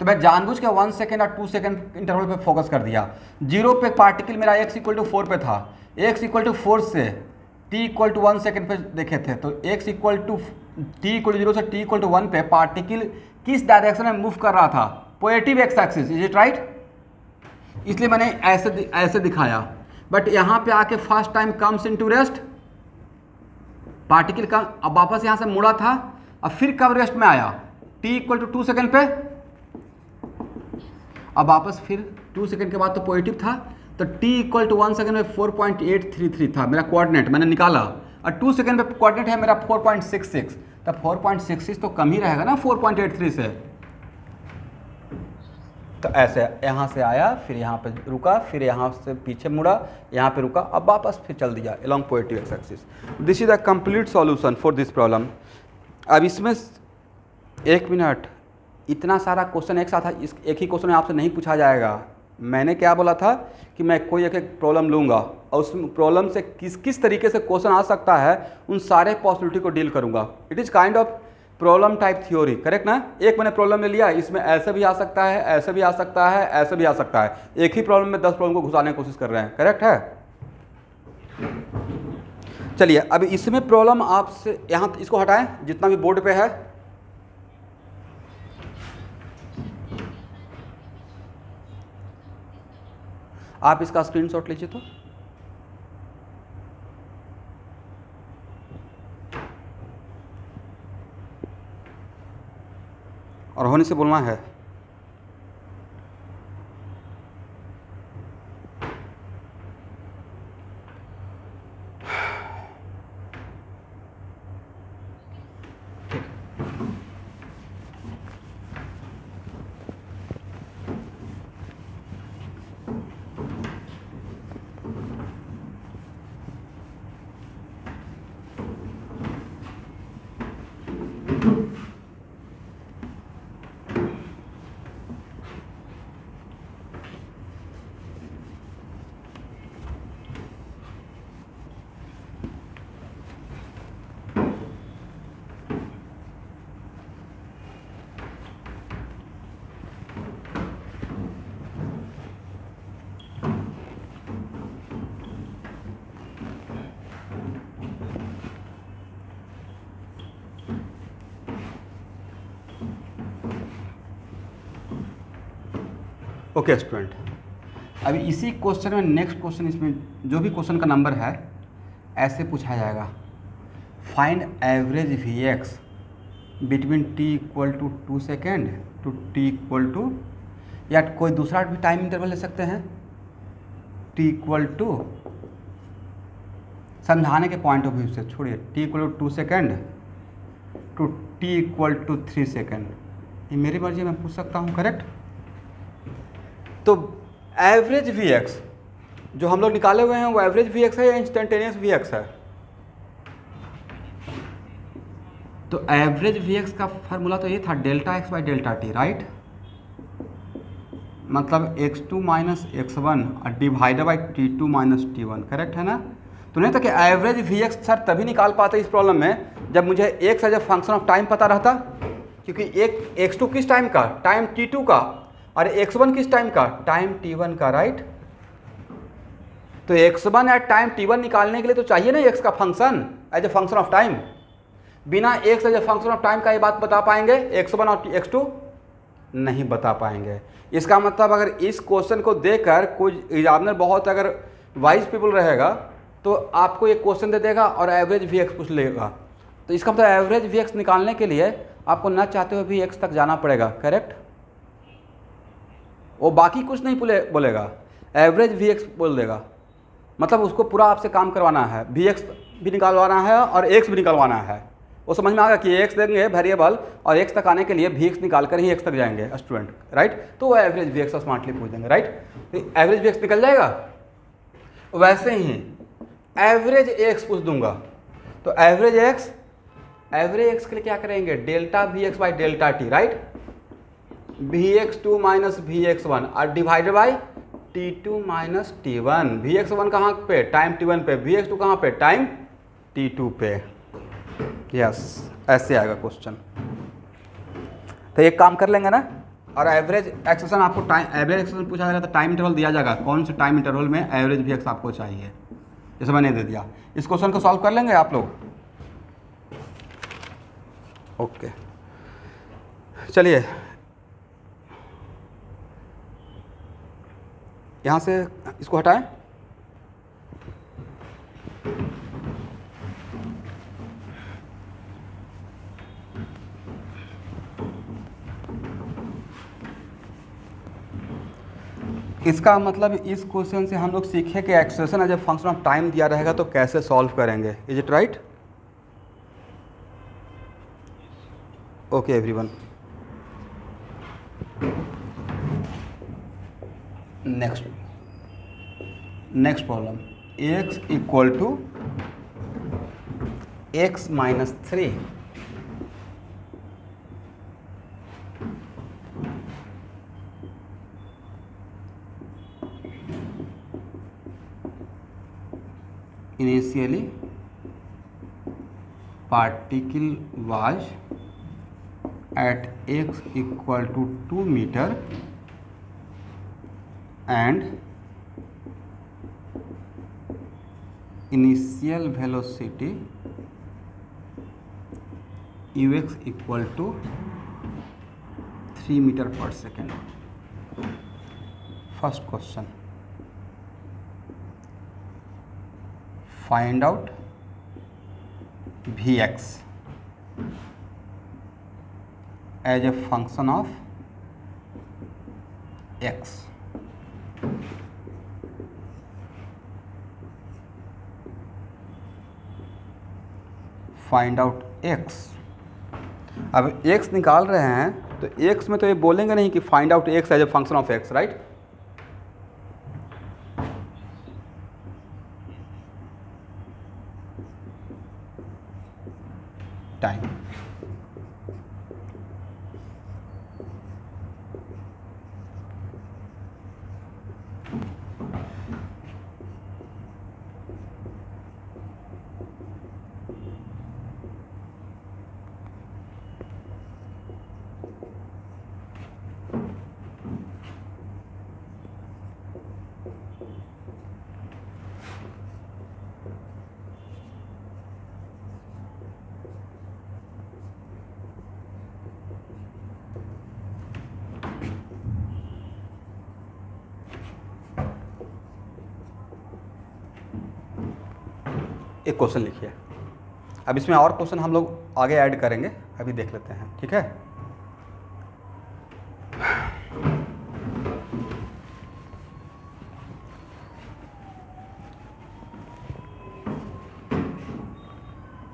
तो मैं जानबूझ के 1 सेकेंड और 2 सेकेंड इंटरवल पे फोकस कर दिया। 0 पे पार्टिकल मेरा x = 4 पे था, x = 4 से t = 1 सेकेंड पे देखे थे, तो x = t = 0 से t = 1 पे पार्टिकल किस डायरेक्शन में मूव कर रहा था, positive x axis, is it right. इसलिए मैंने ऐसे दिखाया, बट यहाँ पे आके first time comes into rest particle का, अब वापस यहाँ से मुड़ा था, अब फिर कब रेस्ट में आया t = 2 सेकेंड पे, अब वापस फिर 2 सेकेंड के बाद तो पॉजिटिव था, तो t = 1 सेकेंड में 4.833 था मेरा कोऑर्डिनेट मैंने निकाला, और 2 सेकेंड पे कोऑर्डिनेट है मेरा 4.66, तब 4.66 तो कम ही रहेगा ना 4.83 से। तो ऐसे यहाँ से आया, फिर यहाँ पे रुका, फिर यहाँ से पीछे मुड़ा, यहाँ पे रुका, अब वापस फिर चल दिया along positive x axis. This is the complete solution for this problem. अब इसमें 1 मिनट, इतना सारा क्वेश्चन एक साथ इस एक ही क्वेश्चन में आपसे नहीं पूछा जाएगा। मैंने क्या बोला था कि मैं कोई एक प्रॉब्लम लूँगा और उस प्रॉब्लम से किस तरीके से क्वेश्चन आ सकता है उन सारे पॉसिबिलिटी को डील करूँगा। It is kind of problem type theory correct ना। एक मैंने प्रॉब्लम ले लिया, इसमें ऐसे भी आ सकता है, ऐसे भी आ सकता है, ऐसे भी आ सकता है, एक ही प्रॉब्लम में 10 प्रॉब्लम को घुसाने की कोशिश कर रहे हैं, करेक्ट है। चलिए अब इसमें प्रॉब्लम आपसे यहाँ इसको हटाएं जितना भी बोर्ड पे है, आप इसका स्क्रीनशॉट लीजिए तो। और होने से बोलना है। ओके स्टूडेंट, अभी इसी क्वेश्चन में नेक्स्ट क्वेश्चन, इसमें जो भी क्वेश्चन का नंबर है ऐसे पूछा जाएगा। Find average v x between t equal to 2 second to t equal to, या कोई दूसरा भी टाइम इंटरवल ले सकते हैं, टी इक्वल टू, समझाने के पॉइंट ऑफ व्यू से छोड़िए, t equal to 2 second to t equal to 3 second, ये मेरी मर्जी मैं पूछ सकता हूँ, करेक्ट। तो एवरेज वी एक्स जो हम लोग निकाले हुए हैं वो एवरेज वी एक्स है या इंस्टेंटेनियस वी एक्स है? तो एवरेज वी एक्स का फार्मूला तो ये था delta x by delta T, right. मतलब x2 माइनस x1 और divided by t2 minus t1, correct है ना। तो नहीं था कि एवरेज वी एक्स सर तभी निकाल पाते इस प्रॉब्लम में जब मुझे x as a function of time पता रहता, क्योंकि एक x2 किस टाइम का, टाइम t2 का, और x1 किस टाइम का, टाइम t1 का, राइट। तो x1 एट टाइम t1 निकालने के लिए तो चाहिए ना x का function as a function of time. बिना x as a function of time का ये बात बता पाएंगे x1 और x2? नहीं बता पाएंगे। इसका मतलब अगर इस क्वेश्चन को देकर कोई एग्जामिनर बहुत अगर वाइज पीपल रहेगा तो आपको ये क्वेश्चन दे देगा और एवरेज वी एक्स पूछ लेगा। तो इसका मतलब एवरेज वी एक्स निकालने के लिए आपको न चाहते हुए भी एक्स तक जाना पड़ेगा, करेक्ट। वो बाकी कुछ नहीं बोलेगा, एवरेज वी एक्स बोल देगा। मतलब उसको पूरा आपसे काम करवाना है, वी एक्स भी निकालवाना है और एक्स भी निकालवाना है। वो समझ में आ गया कि एक्स देंगे वेरिएबल और एक्स तक आने के लिए वी एक्स निकाल कर ही एक्स तक जाएंगे स्टूडेंट, राइट। तो वो एवरेज वी एक्स स्मार्टली पूछ देंगे, राइट। तो एवरेज वी एक्स निकल जाएगा। वैसे ही एवरेज एक्स पूछ दूंगा तो एवरेज एक्स के लिए क्या करेंगे, delta we x by delta T, right. Vx2 minus Vx1 और divided by T2 minus T1। Vx1 कहाँ पे, टाइम T1 पे, Vx2 कहाँ पे, टाइम T2 पे। यस, ऐसे आएगा क्वेश्चन। तो एक काम कर लेंगे ना, और एवरेज एक्सप्रेशन आपको एवरेज एक्सप्रेशन पूछा जाएगा तो टाइम इंटरवल दिया जाएगा, कौन से टाइम इंटरवल में एवरेज Vx आपको चाहिए, जैसे मैंने दे दिया। इस क्वेश्चन को सॉल्व कर लेंगे आप लोग। ओके, चलिए यहाँ से इसको हटाएं। इसका मतलब इस क्वेश्चन से हम लोग सीखे कि expression as a function of time दिया रहेगा तो कैसे सॉल्व करेंगे। Is it right? Okay everyone, next problem, x equal to x minus 3। Initially particle was at x equal to 2 meter and initial velocity ux equal to 3 meter per second. First question, find out Vx। As a function of x. Find out x. अब x निकाल रहे हैं तो x में तो ये बोलेंगे नहीं कि find out x as a function of x, right. Time. एक क्वेश्चन लिखिए। अब इसमें और क्वेश्चन हम लोग आगे ऐड करेंगे, अभी देख लेते हैं, ठीक है।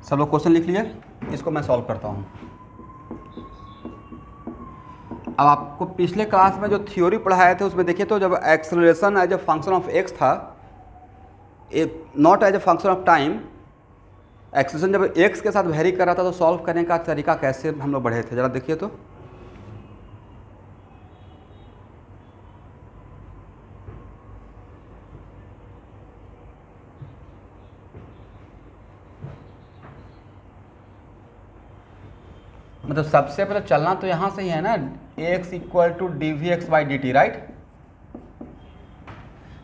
सब लोग क्वेश्चन लिख लिए, इसको मैं सॉल्व करता हूँ। अब आपको पिछले क्लास में जो थ्योरी पढ़ाए थे उसमें देखिए तो जब acceleration as a function of X था, not as a function of time, acceleration जब एक्स के साथ वेरी कर रहा था तो सॉल्व करने का तरीका कैसे हम लोग बढ़े थे, ज़रा देखिए तो। मतलब सबसे पहले चलना तो यहाँ से ही है ना, x equal to d we x by D t, right.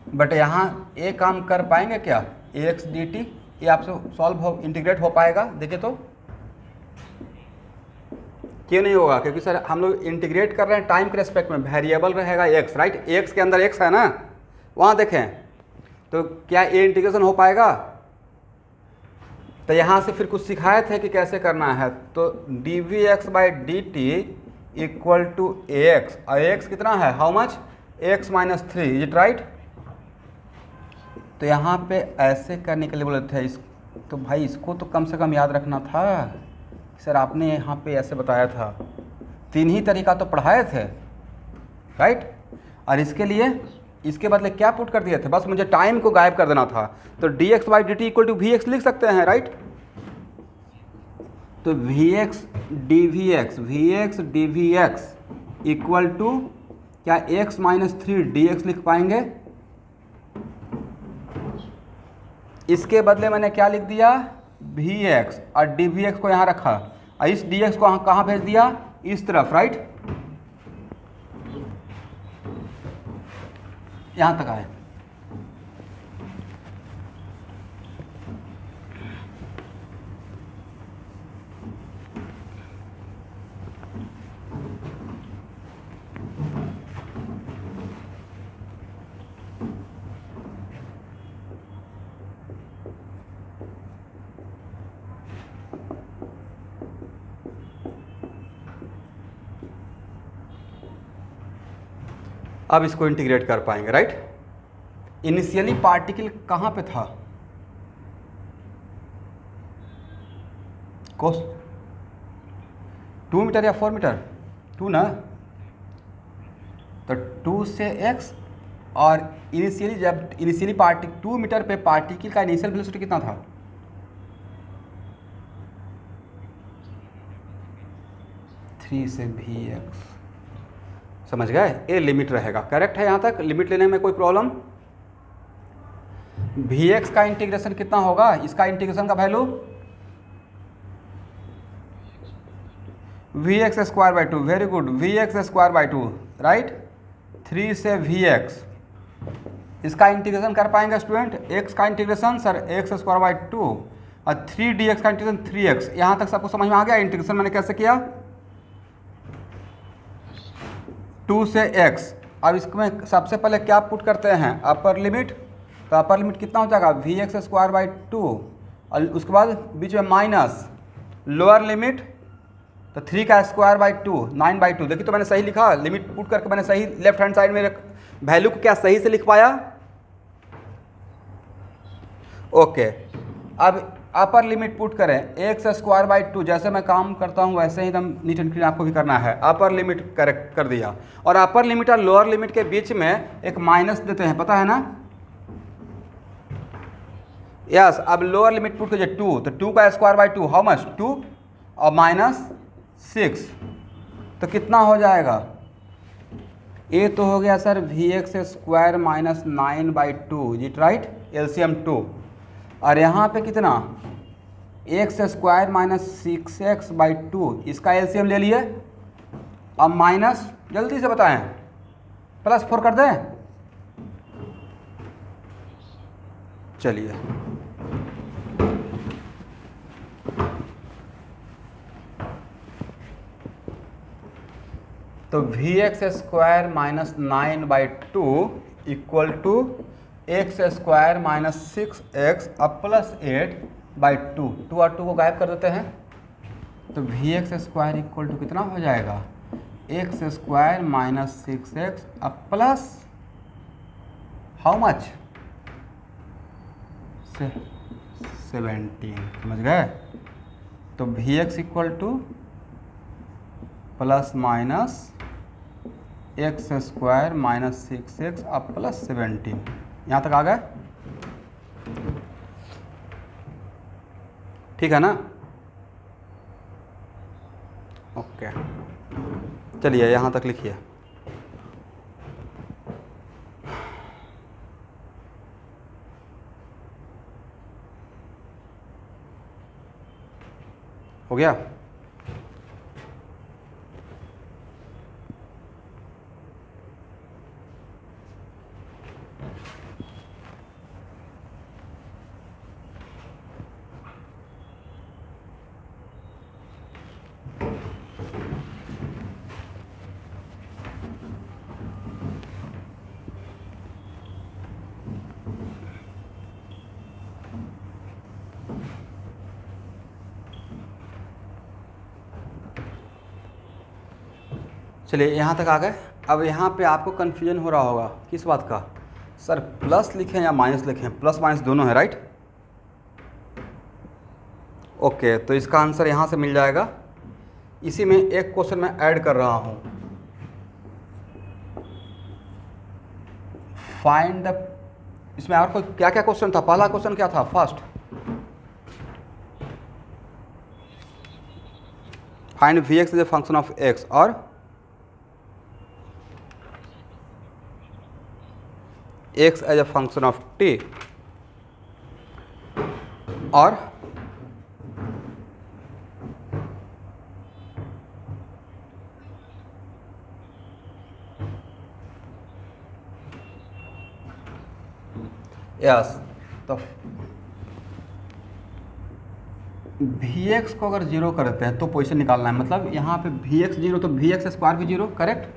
But यहाँ एक काम कर पाएंगे क्या, एक्स डी टी, ये आपसे सॉल्व हो, इंटीग्रेट हो पाएगा? देखिए तो क्यों नहीं होगा, क्योंकि सर हम लोग इंटीग्रेट कर रहे हैं टाइम के रेस्पेक्ट में, वेरिएबल रहेगा एक्स, राइट। एक्स के अंदर एक्स है ना, वहाँ देखें तो क्या ये इंटीग्रेशन हो पाएगा? तो यहाँ से फिर कुछ सिखाए थे कि कैसे करना है, तो d we x by D T equal to a x, और एक्स कितना है, how much, x minus three, is it right. तो यहाँ पे ऐसे करने के लिए बोले थे इस, तो भाई इसको तो कम से कम याद रखना था सर, आपने यहाँ पे ऐसे बताया था, तीन ही तरीका तो पढ़ाए थे, राइट। और इसके लिए इसके बदले क्या पुट कर दिए थे, बस मुझे टाइम को गायब कर देना था, तो D X by D T equal to V X लिख सकते हैं, राइट। तो we x D we X, V x D we x equal to क्या, X minus three D X लिख पाएंगे। इसके बदले मैंने क्या लिख दिया, वी एक्स, और डी वी एक्स को यहाँ रखा, और इस डी एक्स को कहाँ भेज दिया, इस तरफ, राइट। यहाँ तक आए। अब इसको इंटीग्रेट कर पाएंगे, राइट। इनिशियली पार्टिकल कहाँ पे था, कोस 2 मीटर या 4 मीटर, 2 ना, तो 2 से x, और इनिशियली जब इनिशियली 2 मीटर पे पार्टिकल का इनिशियल वेलोसिटी कितना था, 3 से वी एक्स, समझ गए। ये लिमिट रहेगा, करेक्ट है यहाँ तक, लिमिट लेने में कोई प्रॉब्लम। वी एक्स का इंटीग्रेशन कितना होगा, इसका इंटीग्रेशन का value v x square by two, very good, v x square by two, right. 3 से वी एक्स, इसका इंटीग्रेशन कर पाएंगे स्टूडेंट, एक्स का integration sir x square by two, और 3 डी एक्स का इंटीग्रेशन 3x। यहाँ तक सबको समझ में आ गया इंटीग्रेशन मैंने कैसे किया, 2 से x। अब इसमें सबसे पहले क्या पुट करते हैं, अपर लिमिट, तो अपर लिमिट कितना हो जाएगा, v x square by two, और उसके बाद बीच में माइनस लोअर लिमिट, तो 3 का स्क्वायर बाई 2 9/2। देखिए तो मैंने सही लिखा, लिमिट पुट करके मैंने सही लेफ्ट हैंड साइड में वैल्यू को क्या सही से लिख पाया। ओके, अब अपर लिमिट पुट करें एक्स स्क्वायर बाई 2, जैसे मैं काम करता हूँ वैसे ही एकदम नीट एंड क्लीन आपको भी करना है। अपर लिमिट करेक्ट कर दिया, और अपर लिमिट और लोअर लिमिट के बीच में एक माइनस देते हैं, पता है ना। यस, अब लोअर लिमिट पुट कीजिए 2, तो 2 का स्क्वायर बाई 2 हाउ मच 2 और -6, तो कितना हो जाएगा। ये तो हो गया sir vx² minus 9/2, is it right, LCM 2। और यहाँ पे कितना x² माइनस 6x/2, इसका एलसीएम ले लिए। अब माइनस, जल्दी से बताएं, +4 कर दें। चलिए, तो vx² minus 9/2 equal to x² minus 6x अब +8/2। 2 और 2 को गायब कर देते हैं, तो vx² इक्वल टू कितना हो जाएगा, x² माइनस 6x अब प्लस हाउ मच 17, समझ गए। तो vx equal to plus minus x² minus 6x अब +17, यहाँ तक आ गए, ठीक है ना। ओके, चलिए यहाँ तक लिखिए। हो गया। चलिए यहाँ तक आ गए। अब यहाँ पे आपको कन्फ्यूजन हो रहा होगा किस बात का, सर प्लस लिखें या माइनस लिखें, प्लस माइनस दोनों है राइट। ओके, तो इसका आंसर यहाँ से मिल जाएगा। इसी में एक क्वेश्चन मैं ऐड कर रहा हूँ, फाइंड द, इसमें और कोई क्या क्या क्वेश्चन था, पहला क्वेश्चन क्या था, first find vx is a function of x और x as a function of t, और यस, तो vx को अगर 0 करते हैं तो पोजीशन निकालना है, मतलब यहाँ पे vx 0 तो vx² भी 0, करेक्ट।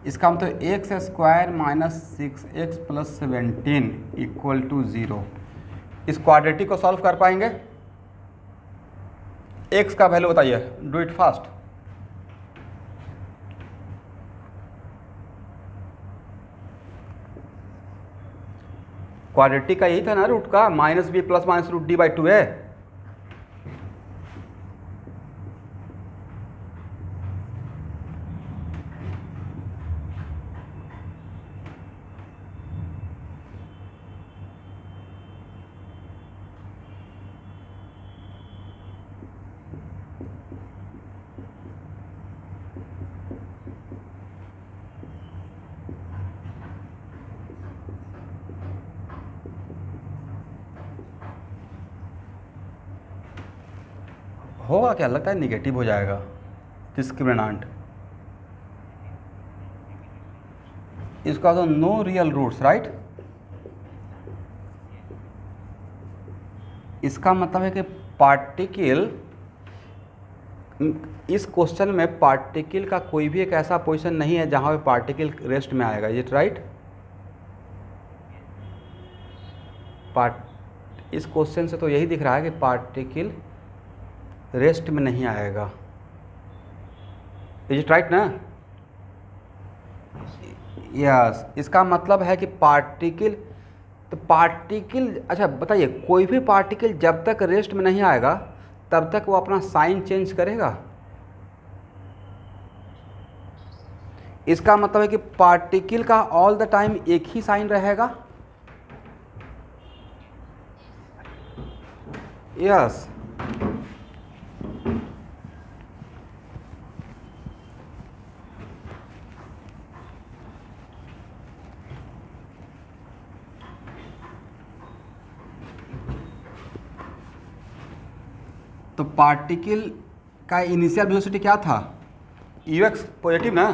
इसका मतलब x² minus 6x plus 17 equal to 0। इस क्वाड्रेटिक को सॉल्व कर पाएंगे। x का वैल्यू बताइए, डू इट फास्ट। क्वाड्रेटिक का यही था ना रूट का, -b प्लस माइनस √d/2 है। होगा क्या, लगता है निगेटिव हो जाएगा, डिस्क्रिमिनेंट। इसका तो नो रियल रूट्स राइट। इसका मतलब है कि पार्टिकल, इस क्वेश्चन में पार्टिकल का कोई भी एक ऐसा पोजीशन नहीं है जहाँ पे पार्टिकल रेस्ट में आएगा, इज इट राइट। इस क्वेश्चन से तो यही दिख रहा है कि पार्टिकल रेस्ट में नहीं आएगा। इज इट राइट ना? यस, इसका मतलब है कि पार्टिकल, तो पार्टिकल, अच्छा बताइए, कोई भी पार्टिकल जब तक रेस्ट में नहीं आएगा तब तक वो अपना साइन चेंज करेगा। इसका मतलब है कि पार्टिकल का ऑल द टाइम एक ही साइन रहेगा। यस, तो पार्टिकल का इनिशियल वेलोसिटी क्या था? यूएक्स पॉजिटिव ना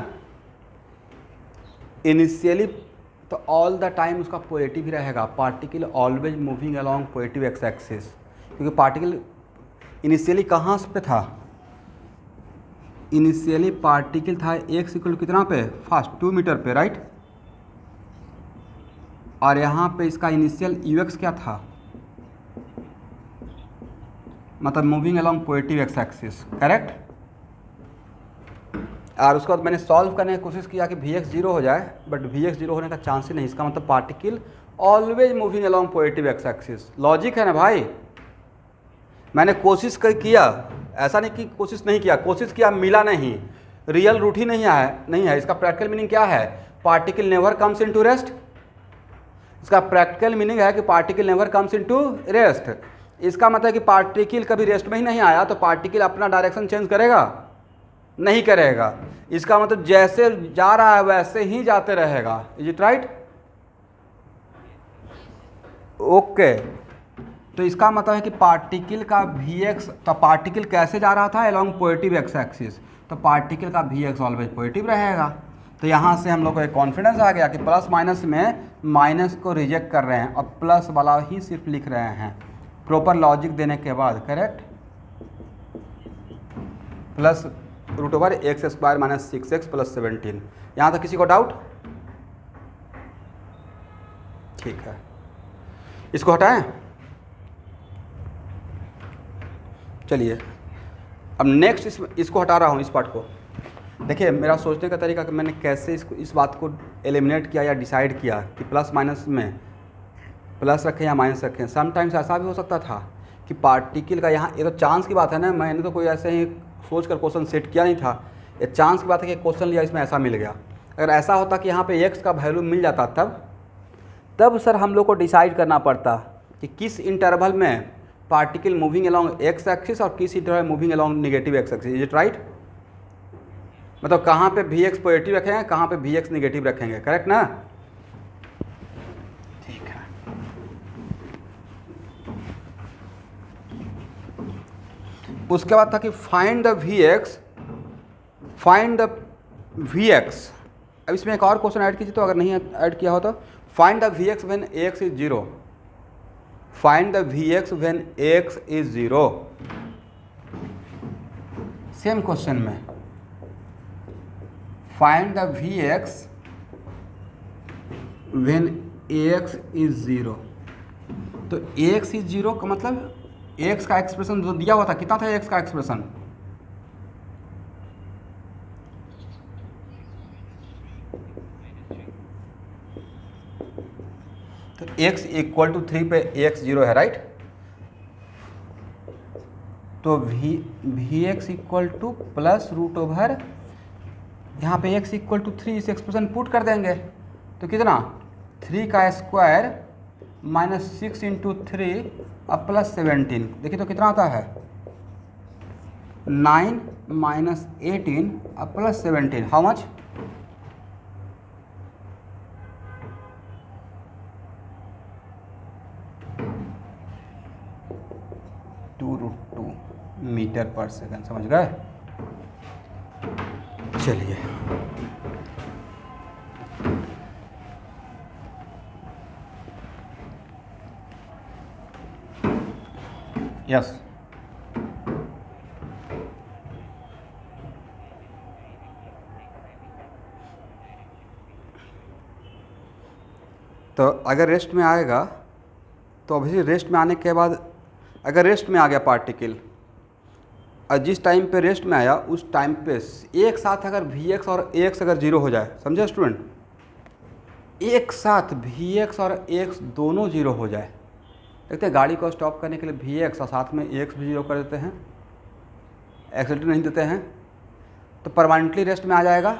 इनिशियली, तो ऑल द टाइम उसका पॉजिटिव ही रहेगा। Particle always moving along positive x axis, क्योंकि पार्टिकल इनिशियली कहाँ पे था? इनिशियली पार्टिकल था एक्स इक्वल कितना पे? फास्ट 2 मीटर पे, राइट। और यहाँ पे इसका इनिशियल यूएक्स क्या था? मतलब moving along positive x axis, correct. और उसके बाद मैंने सॉल्व करने की कोशिश किया कि वी एक्स जीरो हो जाए, बट वी एक्स जीरो होने का चांस ही नहीं। इसका मतलब particle always moving along positive x axis. Logic है ना भाई। मैंने कोशिश किया, ऐसा नहीं कि कोशिश नहीं किया, कोशिश किया, मिला नहीं, रियल रूट ही नहीं है। इसका प्रैक्टिकल मीनिंग क्या है? Particle never comes into rest. इसका प्रैक्टिकल मीनिंग है कि particle never comes into rest. इसका मतलब है कि पार्टिकल कभी रेस्ट में ही नहीं आया तो पार्टिकल अपना डायरेक्शन चेंज करेगा? नहीं करेगा। इसका मतलब जैसे जा रहा है वैसे ही जाते रहेगा। Is it right? ओके, तो इसका मतलब है कि पार्टिकल का वी एक्स, तो पार्टिकल कैसे जा रहा था? अलोंग पॉजिटिव एक्स एक्सिस, तो पार्टिकल का वी एक्स ऑलवेज पॉजिटिव रहेगा। तो यहाँ से हम लोग को एक कॉन्फिडेंस आ गया कि प्लस माइनस में माइनस को रिजेक्ट कर रहे हैं और प्लस वाला ही सिर्फ लिख रहे हैं, प्रॉपर लॉजिक देने के बाद, correct. Plus root over x square minus 6x plus 17। यहाँ तक किसी को डाउट? ठीक है, इसको हटाएं। चलिए अब नेक्स्ट इसको हटा रहा हूँ, इस पार्ट को। देखिए मेरा सोचने का तरीका कि मैंने कैसे इस बात को एलिमिनेट किया या डिसाइड किया कि प्लस माइनस में प्लस रखें या माइनस रखें। समटाइम्स ऐसा भी हो सकता था कि पार्टिकल का यहाँ, ये तो चांस की बात है ना, मैंने तो कोई ऐसे ही सोच कर क्वेश्चन सेट किया नहीं था, ये चांस की बात है कि क्वेश्चन लिया, इसमें ऐसा मिल गया। अगर ऐसा होता कि यहाँ पे x का वैल्यू मिल जाता तब सर हम लोग को डिसाइड करना पड़ता कि किस इंटरवल में particle moving along x axis और किस interval moving along negative x axis. Is it right? मतलब कहाँ पे वी एक्स पॉजिटिव रखेंगे, कहाँ पे वी एक्स निगेटिव रखेंगे, करेक्ट ना? ठीक है, उसके बाद था कि फाइंड द वी एक्स। अब इसमें एक और क्वेश्चन ऐड कीजिए तो, अगर नहीं ऐड किया हो तो, find the V X when X is zero. Find the V X when X is zero. Same question में find the V X when X is zero. तो एक्स इज जीरो का मतलब एक्स का expression जो दिया हुआ था, कितना था एक्स का एक्सप्रेशन? तो x इक्वल टू 3 पे x जीरो है, राइट। तो we x equal to plus root over, यहाँ पे x इक्वल टू 3 इस एक्सप्रेशन पुट कर देंगे तो कितना, 3 का स्क्वायर माइनस 6 इंटू 3 अब प्लस 17। देखिए तो कितना आता है, 9 माइनस 18 अब plus 17। How much? 2√2 metre per second. समझ गए? चलिए यस, तो अगर रेस्ट में आएगा तो ऑब्वियसली रेस्ट में आने के बाद, अगर रेस्ट में आ गया पार्टिकल और जिस टाइम पे रेस्ट में आया उस टाइम पे एक साथ अगर वी एक्स और ए एक्स अगर जीरो हो जाए, समझे स्टूडेंट, एक साथ वी एक्स और ए एक्स दोनों जीरो हो जाए, देखते हैं गाड़ी को स्टॉप करने के लिए वी एक्स और साथ में ए एक्स भी जीरो कर देते हैं, एक्सीलरेटर नहीं देते हैं, तो परमानेंटली रेस्ट में आ जाएगा।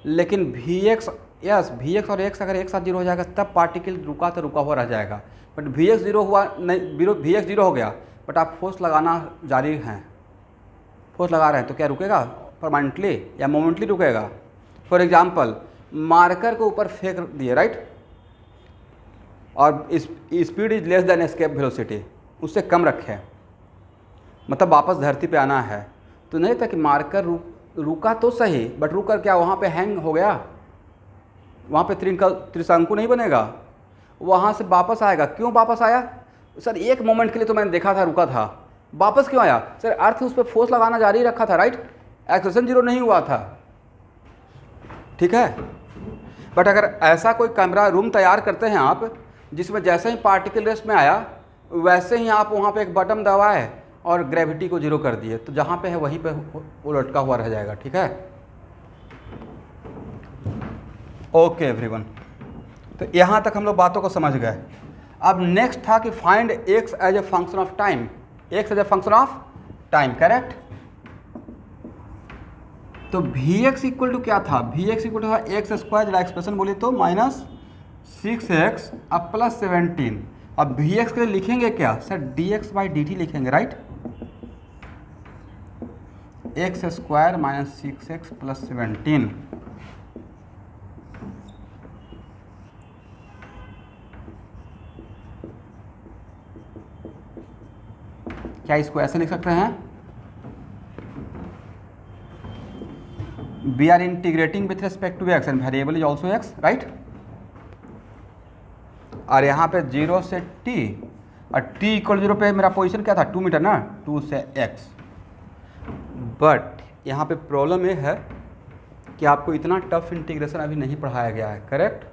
लेकिन v x, yes v x और एक्स अगर एक साथ जीरो हो जाएगा तब पार्टिकल रुका तो रुका हुआ रह जाएगा। बट वी एक्स जीरो हुआ नहीं, वी एक्स जीरो हो गया बट आप फोर्स लगाना जारी हैं, फोर्स लगा रहे हैं, तो क्या रुकेगा परमानेंटली या मोमेंटली रुकेगा? फॉर एग्जाम्पल मार्कर को ऊपर फेंक दिए, राइट, और speed is less than escape velocity, उससे कम रखे, मतलब वापस धरती पे आना है, तो नहीं था कि मार्कर रुका तो सही बट रुक कर क्या वहाँ पे हैंग हो गया, वहाँ पे त्रिशंकु नहीं बनेगा, वहाँ से वापस आएगा। क्यों वापस आया सर? एक मोमेंट के लिए तो मैंने देखा था रुका था, वापस क्यों आया सर? अर्थ उस पर फोर्स लगाना जारी रखा था, राइट, एक्सेलरेशन जीरो नहीं हुआ था, ठीक है। बट अगर ऐसा कोई कैमरा रूम तैयार करते हैं आप जिसमें जैसे ही पार्टिकल रेस्ट में आया वैसे ही आप वहाँ पे एक बटन दबाए और ग्रेविटी को जीरो कर दिए, तो जहाँ पे है वहीं पे वो लटका हुआ रह जाएगा, ठीक है। ओके एवरीवन, तो यहाँ तक हम लोग बातों को समझ गए। अब नेक्स्ट था कि find x as a function of time, x as a function of time, correct. तो वी एक्स इक्वल टू क्या था? वी एक्स इक्वल टू था एक्स स्क्वायर, जरा एक्सप्रेशन बोले तो -6x अब +17। अब वी एक्स के लिए लिखेंगे क्या सर? dx/dt लिखेंगे, राइट, एक्स स्क्वायर -6x + 17। क्या इसको ऐसे लिख सकते हैं? We are integrating with respect to x and variable is also x, right. और यहाँ पे 0 से t और t इक्वल 0 पे मेरा पोजीशन क्या था? 2 मीटर ना, 2 से x। बट यहाँ पे प्रॉब्लम ये है कि आपको इतना टफ इंटीग्रेशन अभी नहीं पढ़ाया गया है, करेक्ट।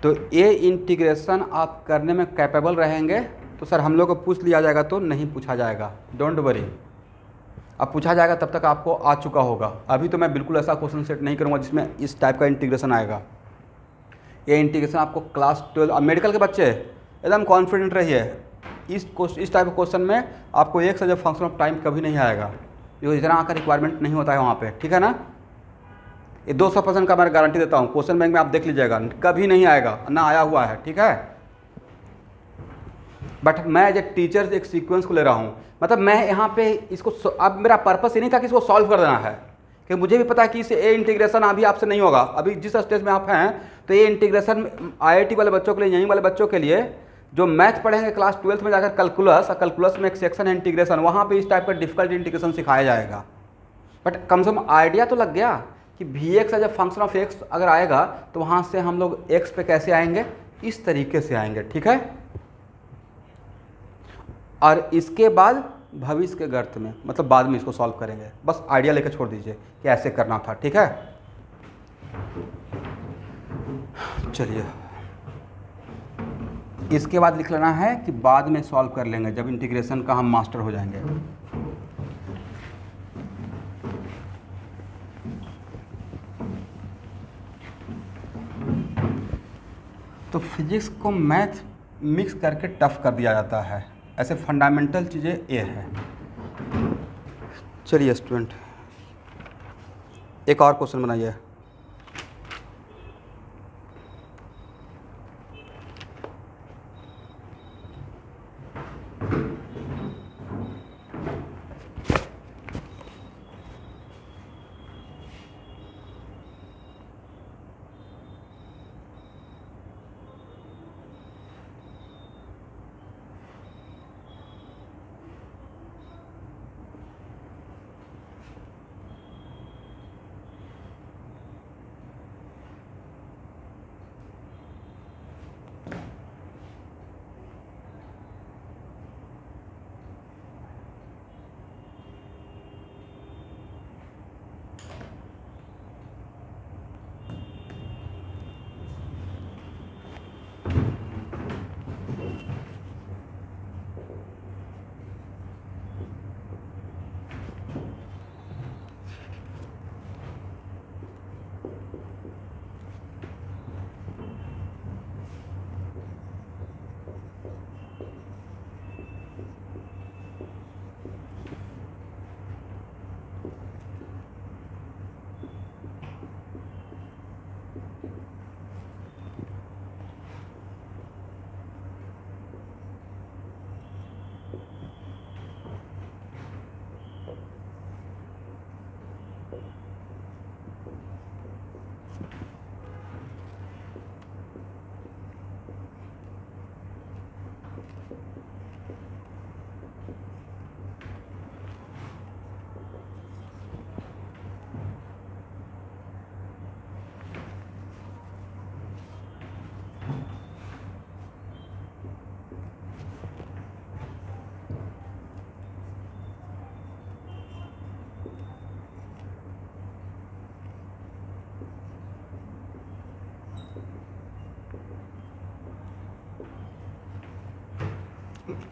तो ये इंटीग्रेशन आप करने में कैपेबल रहेंगे तो सर हम लोग को पूछ लिया जाएगा तो नहीं पूछा जाएगा, डोंट वरी। अब पूछा जाएगा तब तक आपको आ चुका होगा। अभी तो मैं बिल्कुल ऐसा क्वेश्चन सेट नहीं करूँगा जिसमें इस टाइप का इंटीग्रेशन आएगा। ये इंटीग्रेशन आपको क्लास 12 अब मेडिकल के बच्चे एकदम कॉन्फिडेंट रहिए, इस टाइप के क्वेश्चन में आपको एक से जब फंक्शन ऑफ टाइम कभी नहीं आएगा, क्योंकि इतना का रिक्वायरमेंट नहीं होता है वहाँ पे, ठीक है ना। ये 200% का मैं गारंटी देता हूँ, क्वेश्चन बैंक में आप देख लीजिएगा, कभी नहीं आएगा, ना आया हुआ है, ठीक है। बट मैं एज ए टीचर एक सीक्वेंस को ले रहा हूँ, मतलब मैं यहाँ पे इसको, अब मेरा पर्पस ये नहीं था कि इसको सॉल्व कर देना है, कि मुझे भी पता है कि इसे ए इंटीग्रेशन अभी आपसे नहीं होगा। अभी जिस स्टेज में आप हैं तो ये इंटीग्रेशन आईआईटी वाले बच्चों के लिए, यहीं वाले बच्चों के लिए जो मैथ पढ़ेंगे क्लास 12th में जाकर कैलकुलस, और कैलकुलस में एक सेक्शन है इंटीग्रेशन, वहाँ पे इस टाइप का डिफिकल्ट इंटीग्रेशन सिखाया जाएगा। बट कम से कम आइडिया तो लग गया कि v x as a function of x अगर आएगा तो वहाँ से हम लोग एक्स पे कैसे आएंगे, इस तरीके से आएंगे, ठीक है। और इसके बाद भविष्य के गर्त में, मतलब बाद में इसको सॉल्व करेंगे, बस आइडिया लेकर छोड़ दीजिए कि ऐसे करना था, ठीक है। चलिए इसके बाद लिख लेना है कि बाद में सॉल्व कर लेंगे जब इंटीग्रेशन का हम मास्टर हो जाएंगे। तो फिजिक्स को मैथ मिक्स करके टफ कर दिया जाता है, ऐसे फंडामेंटल चीज़ें ये है। चलिए स्टूडेंट एक और क्वेश्चन बनाइए।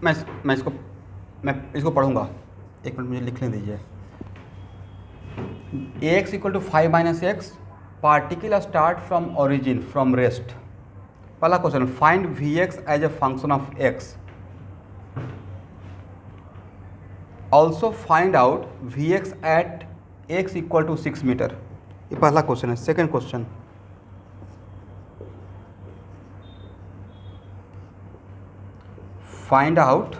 मैं मैं इसको मैं इसको पढ़ूंगा, एक मिनट मुझे लिखने दीजिए। X equal to 5 minus X, particle start from origin from rest. पहला question, find V x as a function of X, also find out V x at X equal to 6 metre. ये पहला question है। Second question, find out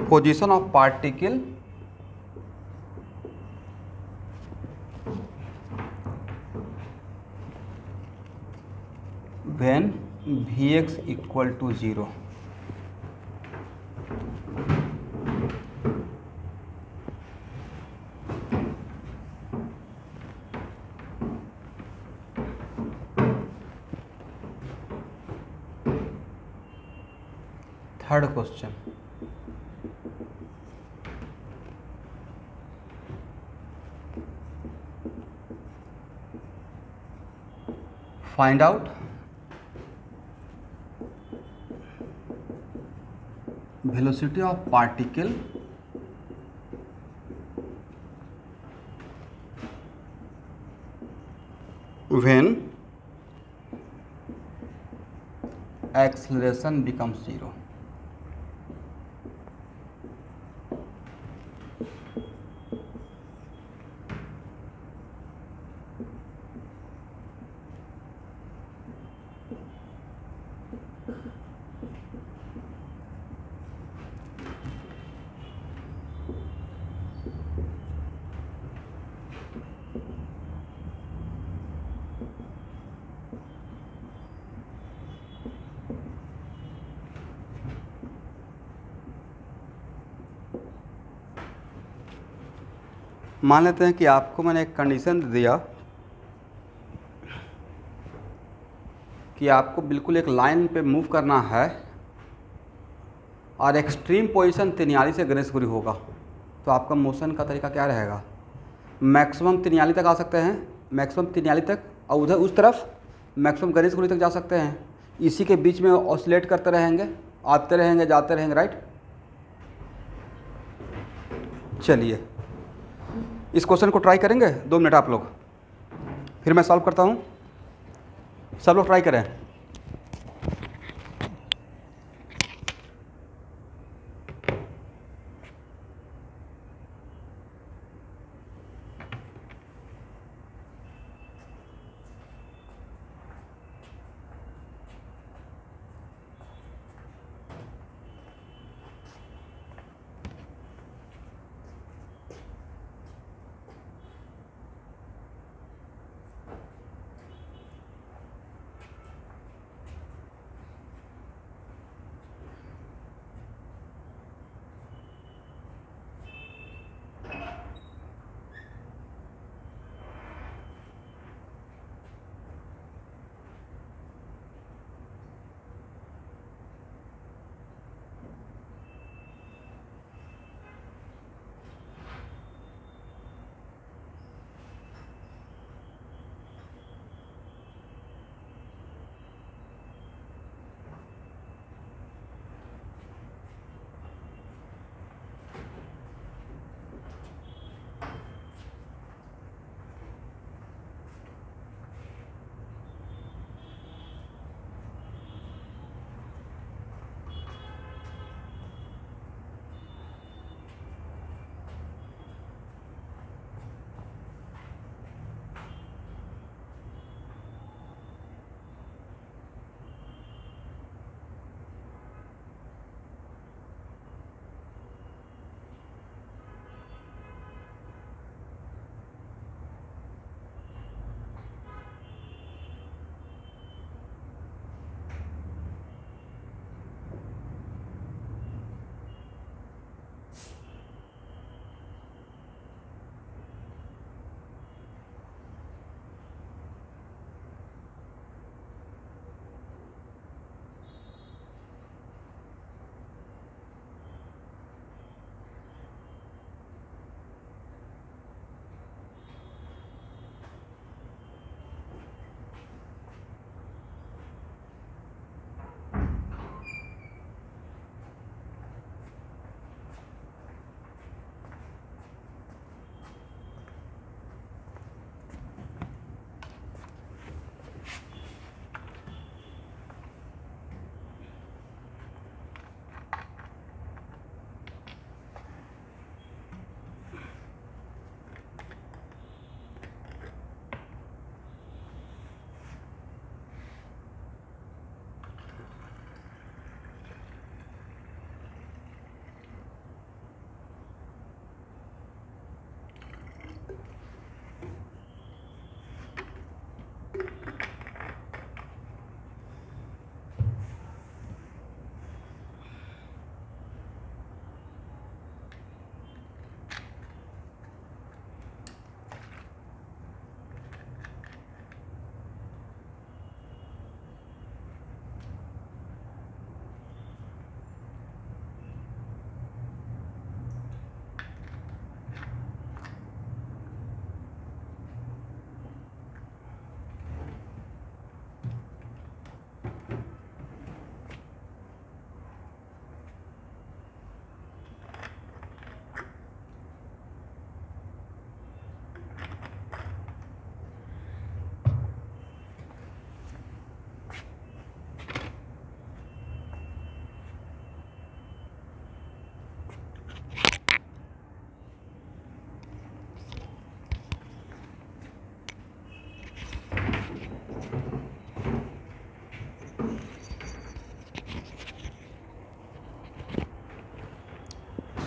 position of particle when Vx equal to 0। Third question, find out velocity of particle when acceleration becomes 0। मान लेते हैं कि आपको मैंने एक कंडीशन दिया कि आपको बिल्कुल एक लाइन पे मूव करना है और एक्सट्रीम पोजीशन 43 से गणेशपुरी होगा, तो आपका मोशन का तरीका क्या रहेगा? मैक्सिमम 43 तक आ सकते हैं, मैक्सिमम 43 तक, और उधर उस तरफ मैक्सिमम गणेशपुरी तक जा सकते हैं। इसी के बीच में ऑसिलेट करते रहेंगे, आते रहेंगे, जाते रहेंगे, राइट। चलिए इस क्वेश्चन को ट्राई करेंगे 2 मिनट आप लोग, फिर मैं सॉल्व करता हूँ। सब लोग ट्राई करें।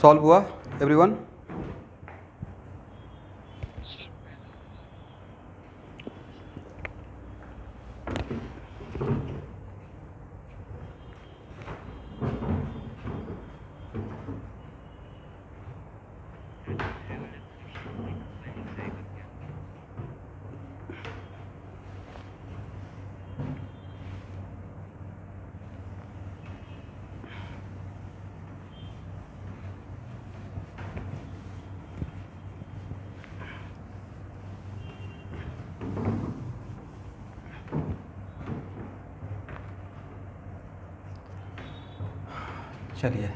सॉल्व हुआ एवरीवन? चलिए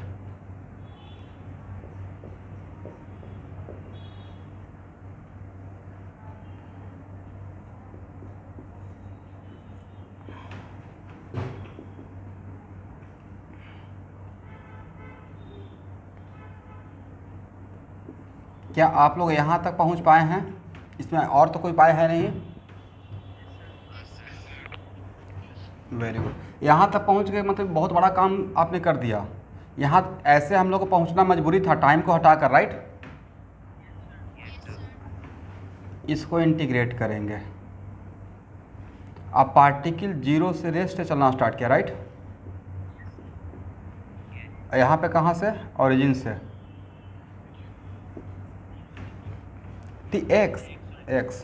क्या आप लोग यहाँ तक पहुँच पाए हैं? इसमें और तो कोई उपाय है नहीं? वेरी गुड, यहाँ तक पहुँच गए मतलब बहुत बड़ा काम आपने कर दिया। यहाँ ऐसे हम लोग को पहुँचना मजबूरी था, टाइम को हटाकर, राइट? इसको इंटीग्रेट करेंगे। अब पार्टिकल जीरो से रेस्ट चलना स्टार्ट किया, राइट? यहाँ पे कहाँ से? ओरिजिन से टी एक्स एक्स,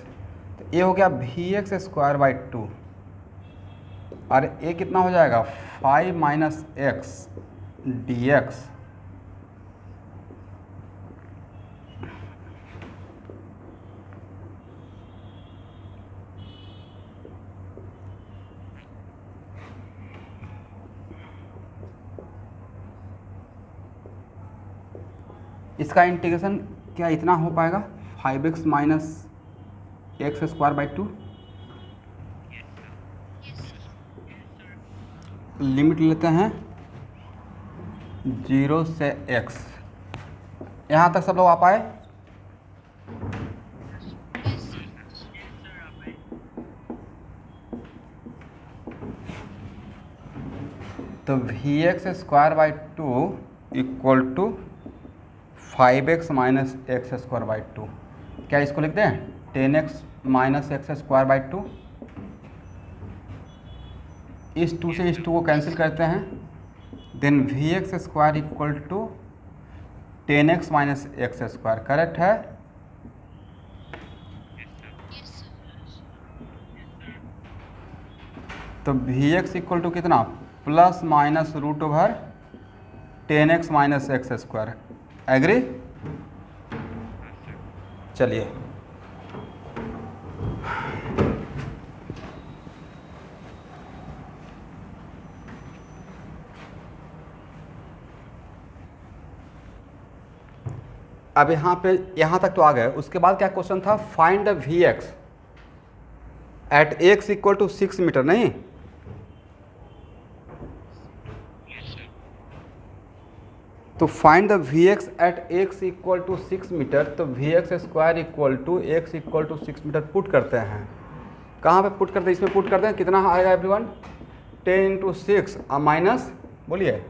तो ये हो गया वी एक्स स्क्वायर बाई 2 और ये कितना हो जाएगा 5 माइनस एक्स डी एक्स। इसका इंटीग्रेशन क्या इतना हो पाएगा 5x minus x square by 2। Limit लेते हैं 0 से x। यहाँ तक सब लोग आ पाए? तो we x square by 2 equal to 5x minus x square by 2। क्या इसको लिखते हैं 10x minus x square by 2। इस 2 से इस 2 को कैंसिल करते हैं, then v x square equal to 10x minus x square. Correct है? तो वी एक्स इक्वल टू कितना plus minus root over 10x minus x square. Agree? चलिए अब यहाँ तक तो आ गए। उसके बाद क्या क्वेश्चन था, find the V x at X equal to 6 metre, नहीं? तो find the V x at X equal to 6 metre, तो we x square equal to X equal to 6 metre put करते हैं। कहाँ पे पुट करते हैं? इसमें पुट करते हैं। कितना आएगा एवरीवन 10 इंटू 6 माइनस बोलिए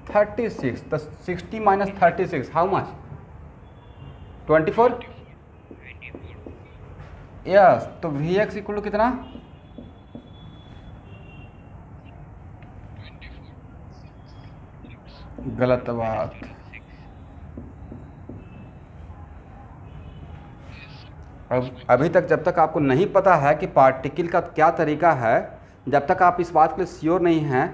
36, तो 60 माइनस 36 हाउ मच 24। यस, तो वी एक्स इक्वल टू कितना गलत बात। अब अभी तक जब तक आपको नहीं पता है कि पार्टिकल का क्या तरीका है, जब तक आप इस बात के लिए श्योर नहीं हैं,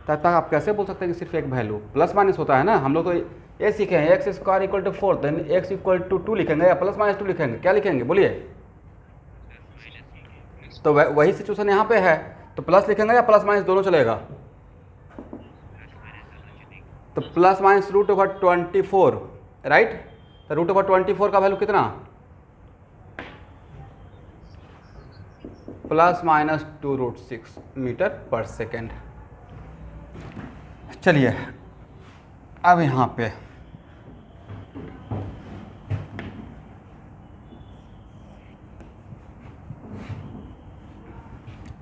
तब तक आप कैसे बोल सकते हैं कि सिर्फ एक वैल्यू प्लस माइनस होता है ना। हम लोग तो ये सीखे हैं एक्स स्क्वायर इक्वल टू 4, देन एक्स इक्वल टू 2 लिखेंगे या प्लस माइनस 2 लिखेंगे, क्या लिखेंगे बोलिए? तो वही सिचुएशन यहाँ पे है, तो प्लस लिखेंगे या प्लस माइनस दोनों चलेगा? तो plus minus root over 24, right? तो रूट ओवर 24 का वैल्यू कितना plus minus 2√6 metre per second. चलिए अब यहाँ पे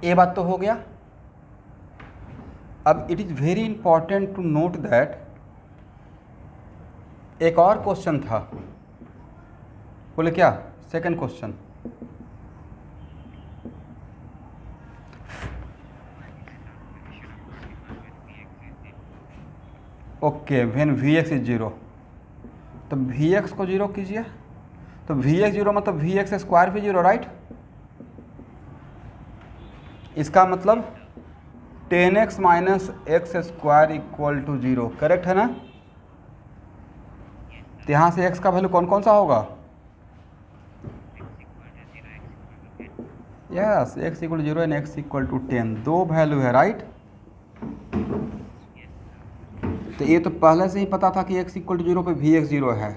ये बात तो हो गया। अब it is very important to note that एक और क्वेश्चन था, बोले क्या? Second question, okay, when v x is zero, तो वी एक्स को जीरो कीजिए, तो वी एक्स जीरो मतलब वी एक्स स्क्वायर भी जीरो, राइट? इसका मतलब 10x minus x square equal to zero, correct है ना? तो यहाँ से x का वैल्यू कौन कौन सा होगा? Yes, x equal to zero and x equal to 10, दो वैल्यू है, राइट? तो ये तो पहले से ही पता था कि x इक्वल टू जीरो पे वी एक्स जीरो है।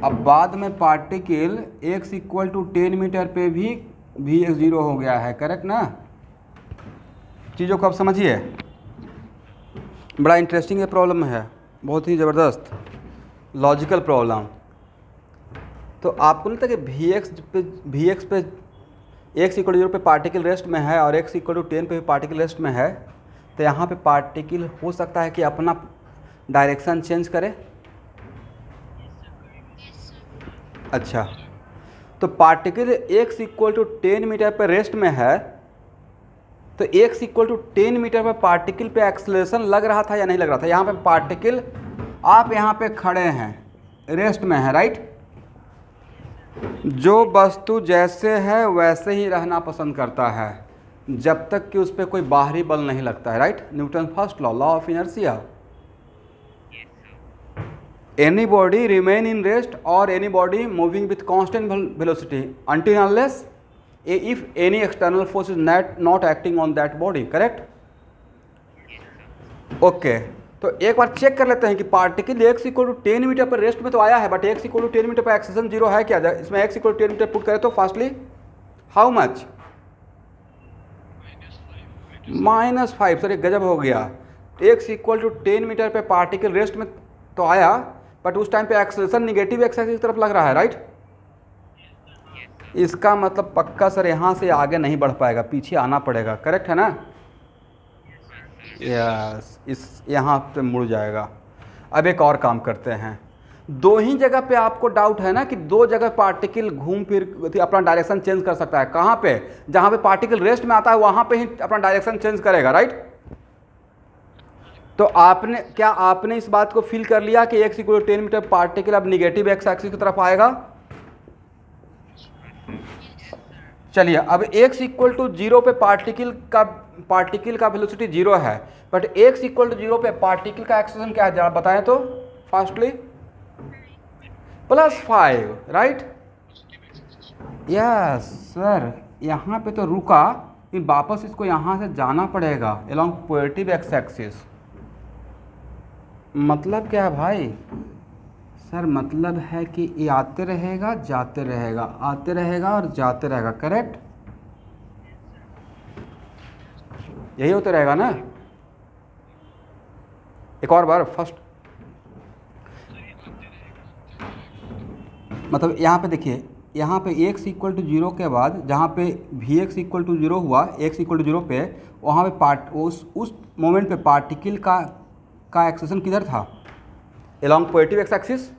अब बाद में particle x equal to 10 metre पे भी वी एक्स जीरो हो गया है, करेक्ट ना? चीज़ों को आप समझिए, बड़ा इंटरेस्टिंग ये प्रॉब्लम है, बहुत ही ज़बरदस्त लॉजिकल प्रॉब्लम। तो आपको नहीं था कि वी एक्स पे एक्स इक्वल टू जीरो पे पार्टिकल रेस्ट में है और एक्स इक्वल टू 10 पे भी पार्टिकल रेस्ट में है, तो यहाँ पे पार्टिकल हो सकता है कि अपना डायरेक्शन चेंज करे। अच्छा, तो particle x equal to 10 metre पे रेस्ट में है, तो x इक्वल टू 10 मीटर पर पार्टिकल पे एक्सेलरेशन लग रहा था या नहीं लग रहा था? यहाँ पे पार्टिकल, आप यहाँ पे खड़े हैं, रेस्ट में है, राइट? जो वस्तु जैसे है वैसे ही रहना पसंद करता है जब तक कि उस पर कोई बाहरी बल नहीं लगता है, right? Newton first law, law of inertia. Any body remain in rest और any body moving with constant velocity until unless if any external force is not acting on that body, correct? Okay, तो एक बार check कर लेते हैं कि particle x equal to 10 metre पर rest में तो आया है, but x equal to 10 metre पर एक्सेलरेशन जीरो है क्या? इसमें x equal to 10 metre put करें तो फास्टली हाउ मच? -5। सर, एक गजब हो गया। x इक्वल टू 10 मीटर पे पार्टिकल रेस्ट में तो आया, बट उस टाइम पे एक्सेलरेशन निगेटिव एक्स एक्सिस की तरफ लग रहा है, राइट? इसका मतलब पक्का सर यहाँ से आगे नहीं बढ़ पाएगा, पीछे आना पड़ेगा, करेक्ट है ना? यस, इस यहाँ पे मुड़ जाएगा। अब एक और काम करते हैं, दो ही जगह पे आपको डाउट है ना कि दो जगह पार्टिकल घूम फिर अपना डायरेक्शन चेंज कर सकता है। कहाँ पे? जहाँ पे पार्टिकल रेस्ट में आता है वहाँ पे ही अपना डायरेक्शन चेंज करेगा, राइट? तो आपने इस बात को फील कर लिया कि x equal to 10 metre particle अब निगेटिव एक्स एक्सिस की तरफ आएगा। चलिए, अब x इक्वल टू जीरो पे पार्टिकल का वेलोसिटी जीरो है, but x equal to zero पे पार्टिकल का एक्सेलरेशन क्या है जरा बताएं तो फास्टली? +5, राइट? यस सर, यहाँ पे तो रुका, फिर वापस इसको यहाँ से जाना पड़ेगा अलोंग पॉजिटिव एक्स एक्सिस। मतलब क्या है भाई? सर मतलब है कि ये आते रहेगा जाते रहेगा, आते रहेगा और जाते रहेगा, करेक्ट? यही होते रहेगा ना? एक और बार फर्स्ट, मतलब यहाँ पे देखिए, यहाँ पे x इक्वल टू जीरो के बाद जहाँ पे v x equal to zero हुआ, x इक्वल टू जीरो पे, वहाँ पे उस मोमेंट पे पार्टिकल का एक्सेलरेशन किधर था? Along positive x axis.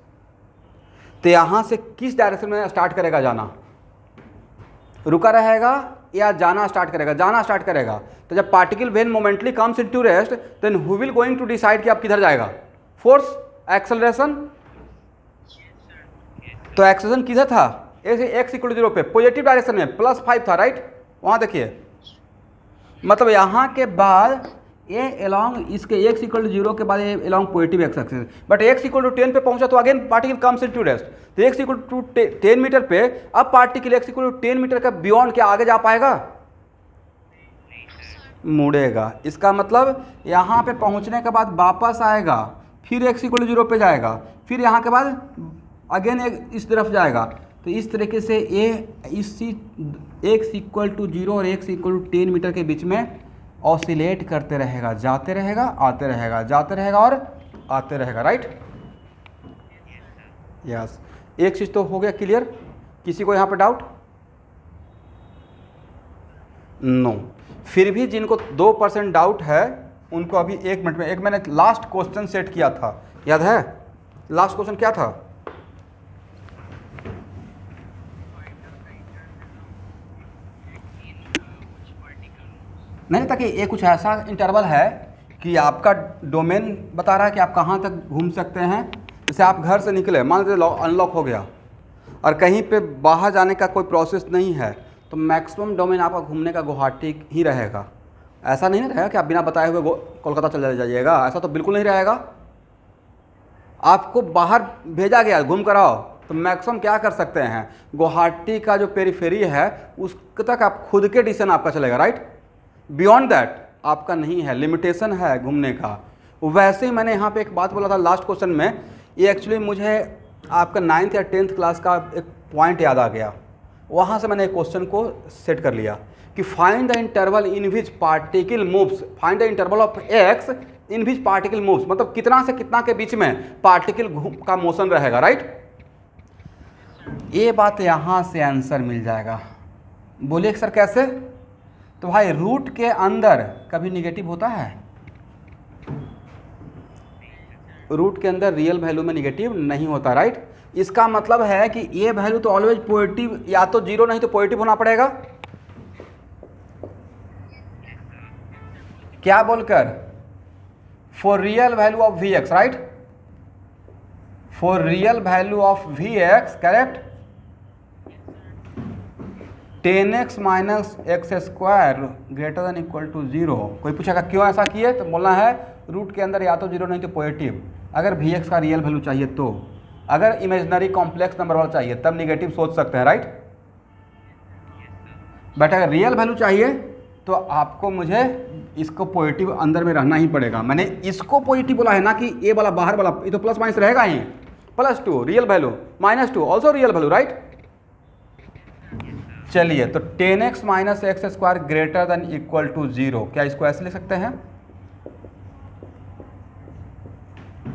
तो यहाँ से किस डायरेक्शन में स्टार्ट करेगा जाना? रुका रहेगा या जाना स्टार्ट करेगा? जाना स्टार्ट करेगा। तो जब particle when momentarily comes into rest, then who will going to decide कि आप किधर जाएगा? Force, acceleration. तो एक्सेलरेशन किधर था? एक्स इक्वल टू जीरो पे पॉजिटिव डायरेक्शन में +5 था, राइट? वहाँ देखिए, मतलब यहाँ के बाद ये अलोंग इसके x इक्वल टू जीरो के बाद ये along positive x axis, but x equal to 10 पे पहुंचा तो again particle comes into rest. तो x इक्वल टू 10 मीटर पे अब particle x equal to 10 metre का बियॉन्ड क्या आगे जा पाएगा? मुड़ेगा। इसका मतलब यहाँ पे पहुँचने के बाद वापस आएगा, फिर x इक्वल टू जीरो पे जाएगा, फिर यहाँ के बाद अगेन इस तरफ जाएगा। तो इस तरीके से इसी x इक्वल टू जीरो और x इक्वल टू 10 मीटर के बीच में ऑसिलेट करते रहेगा, जाते रहेगा, आते रहेगा, जाते रहेगा और आते रहेगा, राइट? यस, एक चीज़ तो हो गया क्लियर। किसी को यहाँ पे डाउट? नो। फिर भी जिनको 2% डाउट है उनको अभी 1 मिनट में, एक मैंने लास्ट क्वेश्चन सेट किया था, याद है? लास्ट क्वेश्चन क्या था? नहीं था कि ये कुछ ऐसा इंटरवल है कि आपका डोमेन बता रहा है कि आप कहाँ तक घूम सकते हैं। जैसे आप घर से निकले, मान लीजिए अनलॉक हो गया और कहीं पे बाहर जाने का कोई प्रोसेस नहीं है, तो मैक्सिमम डोमेन आपका घूमने का गुवाहाटी ही रहेगा। ऐसा नहीं रहेगा कि आप बिना बताए हुए कोलकाता चले जाइएगा, ऐसा तो बिल्कुल नहीं रहेगा। आपको बाहर भेजा गया घूम कर आओ, तो मैक्सिमम क्या कर सकते हैं, गुवाहाटी का जो पेरीफेरी है उस तक आप खुद के डिसीजन आपका चलेगा, राइट। बियॉन्ड दैट आपका नहीं है, लिमिटेशन है घूमने का। वैसे ही मैंने यहाँ पे एक बात बोला था लास्ट क्वेश्चन में, ये एक्चुअली मुझे आपका 9th या 10th क्लास का एक पॉइंट याद आ गया, वहाँ से मैंने एक क्वेश्चन को सेट कर लिया कि find the interval in which particle moves, find the interval of x in which particle moves, मतलब कितना से कितना के बीच में पार्टिकल का मोशन रहेगा, राइट। ये बात यहाँ से आंसर मिल जाएगा। बोलिए सर कैसे? तो भाई रूट के अंदर कभी निगेटिव होता है? रूट के अंदर रियल वैल्यू में निगेटिव नहीं होता, राइट। इसका मतलब है कि ये वैल्यू तो ऑलवेज पॉजिटिव, या तो जीरो नहीं तो पॉजिटिव होना पड़ेगा। क्या बोलकर? For real value of v x, right, for real value of v x, correct, 10x minus x square greater than equal to 0। कोई पूछेगा क्यों ऐसा किए, तो बोलना है रूट के अंदर या तो जीरो नहीं तो पॉजिटिव, अगर वी एक्स का रियल वैल्यू चाहिए तो। अगर इमेजिनरी कॉम्प्लेक्स नंबर वाला चाहिए तब निगेटिव सोच सकते हैं, राइट। बट अगर रियल वैल्यू चाहिए तो आपको मुझे इसको पॉजिटिव अंदर में रहना ही पड़ेगा। मैंने इसको पॉजिटिव बोला है ना कि ये वाला बाहर वाला, ये तो प्लस माइनस रहेगा ही, +2 real value, -2 also real value, right. चलिए, तो 10x minus x square greater than equal to 0, क्या इसको ऐसे लिख सकते हैं?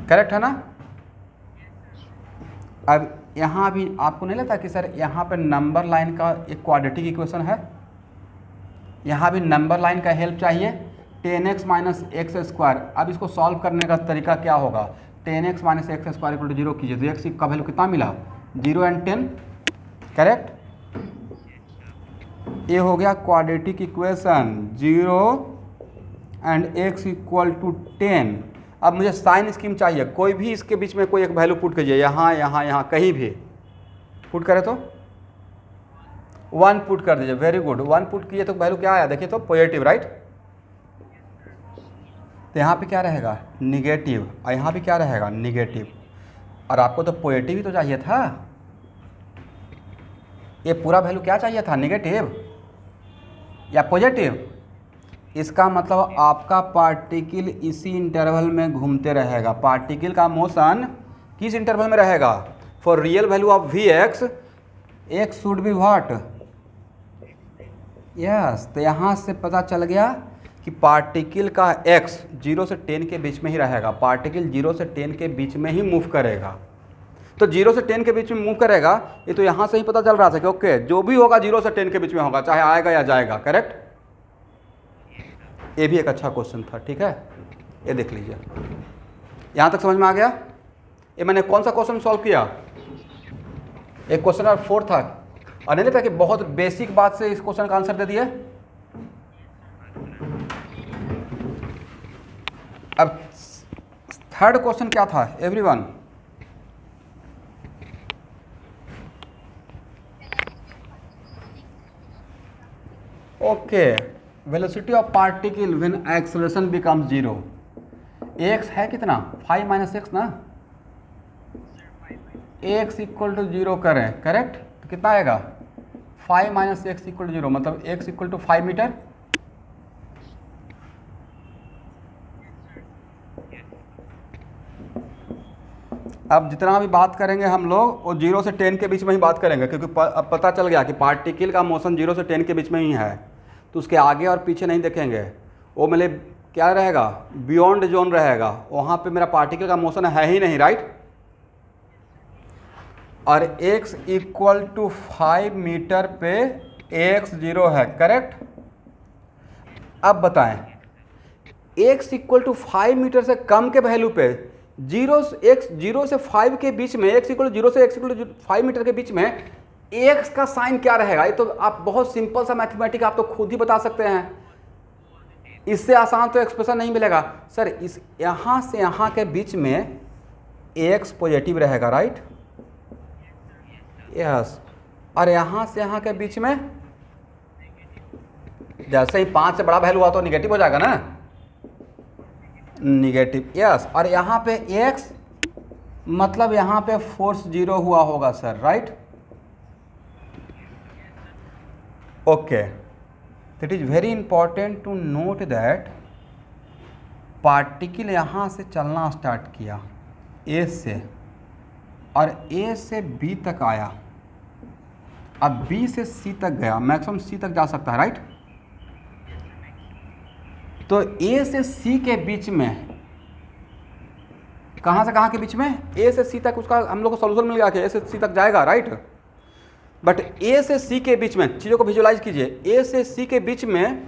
करेक्ट है ना। अब यहाँ भी आपको नहीं लगता कि सर यहाँ पे नंबर लाइन का एक क्वाड्रेटिक इक्वेशन है, यहाँ भी नंबर लाइन का हेल्प चाहिए। 10x माइनस एक्स स्क्वायर, अब इसको सॉल्व करने का तरीका क्या होगा, 10x minus x square equal to 0 कीजिए, तो एक्स का वैल्यू कितना मिला, 0 एंड 10, करेक्ट। ये हो गया quadratic equation, 0 and x equal to 10। अब मुझे साइन स्कीम चाहिए, कोई भी इसके बीच में कोई एक वैल्यू पुट कीजिए, यहाँ यहाँ यहाँ कहीं भी पुट करें तो 1 पुट कर दीजिए, वेरी गुड। 1 पुट कीजिए तो वैल्यू क्या आया, देखिए तो पॉजिटिव, राइट। तो यहाँ पे क्या रहेगा, निगेटिव, और यहाँ भी क्या रहेगा, निगेटिव। और आपको तो पॉजिटिव ही तो चाहिए था, ये पूरा वैल्यू क्या चाहिए था, निगेटिव या पॉजिटिव। इसका मतलब आपका पार्टिकल इसी इंटरवल में घूमते रहेगा। पार्टिकल का मोशन किस इंटरवल में रहेगा, for real value of v x, x should be what, yes. तो यहाँ से पता चल गया कि पार्टिकल का एक्स 0 से 10 के बीच में ही रहेगा, पार्टिकल 0 से 10 के बीच में ही मूव करेगा। तो 0 से 10 के बीच में मूव करेगा, ये तो यहाँ से ही पता चल रहा था कि ओके जो भी होगा 0 से 10 के बीच में होगा, चाहे आएगा या जाएगा, करेक्ट। ये भी एक अच्छा क्वेश्चन था, ठीक है, ये देख लीजिए। यहाँ तक समझ में आ गया। ये मैंने कौन सा क्वेश्चन सॉल्व किया, एक क्वेश्चन नंबर 4 था, और नहीं लगता कि बहुत बेसिक बात से इस क्वेश्चन का आंसर दे दिए। अब थर्ड क्वेश्चन क्या था everyone, okay, velocity of particle when acceleration becomes 0, x है कितना, 5 माइनस एक्स ना, x इक्वल टू 0 करें, करेक्ट, तो कितना आएगा, 5 माइनस एक्स इक्वल टू 0, मतलब x इक्वल टू 5 मीटर। अब जितना भी बात करेंगे हम लोग वो 0 से 10 के बीच में ही बात करेंगे, क्योंकि अब पता चल गया कि पार्टिकल का मोशन 0 से 10 के बीच में ही है, तो उसके आगे और पीछे नहीं देखेंगे। वो मतलब क्या रहेगा, बियॉन्ड जोन रहेगा, वहाँ पे मेरा पार्टिकल का मोशन है ही नहीं, राइट। और x इक्वल टू 5 मीटर पे x 0 है, करेक्ट। अब बताएं x इक्वल टू 5 मीटर से कम के वैल्यू पे जीरो से 5 के बीच में, x इक्वल 0 से x इक्वल 5 मीटर के बीच में x का साइन क्या रहेगा? ये तो आप बहुत सिंपल सा मैथमेटिक आप तो खुद ही बता सकते हैं, इससे आसान तो एक्सप्रेशन नहीं मिलेगा सर। इस यहाँ से यहाँ के बीच में x पॉजिटिव रहेगा, राइट? यस। और यहाँ से यहाँ के बीच में जैसे ही 5 से बड़ा वैल्यू हुआ तो निगेटिव हो जाएगा ना, निगेटिव, यस। और यहाँ पे x मतलब यहाँ पे फोर्स 0 हुआ होगा sir, right? Okay, it is very important to note that particle यहाँ से चलना स्टार्ट किया A से, और A से B तक आया, अब B से C तक गया, मैक्सिमम C तक जा सकता है, राइट? तो A से C के बीच में, कहाँ से कहाँ के बीच में? A से C तक उसका हम लोग को सॉल्यूशन मिल गया कि A से C तक जाएगा, राइट? बट A से C के बीच में, चीज़ों को विजुअलाइज कीजिए, A से C के बीच में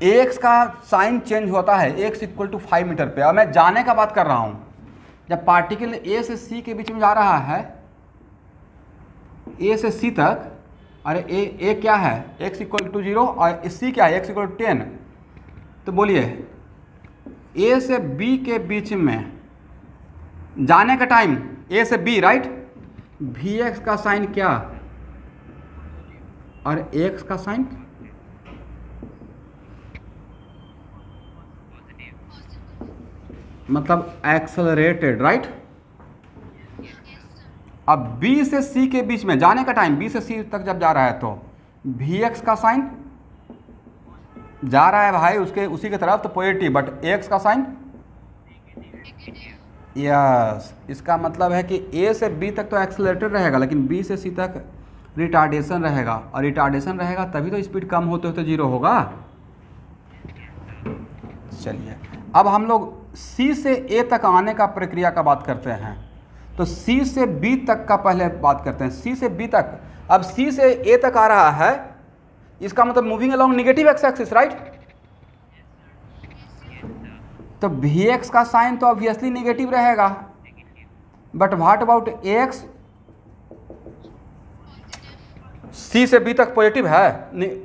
x का साइन चेंज होता है, x इक्वल टू 5 मीटर पे। अब मैं जाने का बात कर रहा हूँ, जब पार्टिकल A से C के बीच में जा रहा है, A से C तक, अरे A क्या है? x इक्वल टू 0 और C क्या है? x equal to 10। तो बोलिए A से B के बीच में जाने का टाइम, A से B, राइट? Vx का साइन क्या और x का साइन? मतलब एक्सेलरेटेड, राइट? अब B से C के बीच में जाने का टाइम, B से C तक जब जा रहा है तो Vx का साइन जा रहा है भाई उसके उसी की तरफ तो पॉजिटिव, बट x का साइन यस। इसका मतलब है कि A से B तक तो एक्सेलरेटेड रहेगा, लेकिन B से C तक रिटार्डेशन रहेगा, और रिटार्डेशन रहेगा तभी तो स्पीड कम होते होते 0 होगा। चलिए अब हम लोग C से A तक आने का प्रक्रिया का बात करते हैं, तो C से B तक का पहले बात करते हैं। C से B तक, अब C से A तक आ रहा है, इसका मतलब moving along negative x axis, right? तो Vx का साइन तो ऑब्वियसली नेगेटिव रहेगा, but what about Ax? C से B तक पॉजिटिव है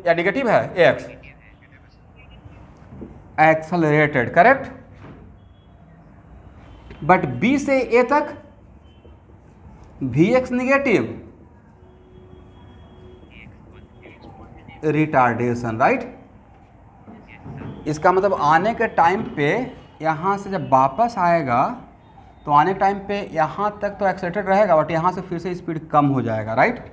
या नेगेटिव है? Ax accelerated, correct? But B से A तक Vx नेगेटिव, रिटार्डेशन, राइट? इसका मतलब आने के टाइम पे यहाँ से जब वापस आएगा तो आने के टाइम पे यहाँ तक तो एक्सेलरेटेड रहेगा, बट यहाँ से फिर से स्पीड कम हो जाएगा, राइट?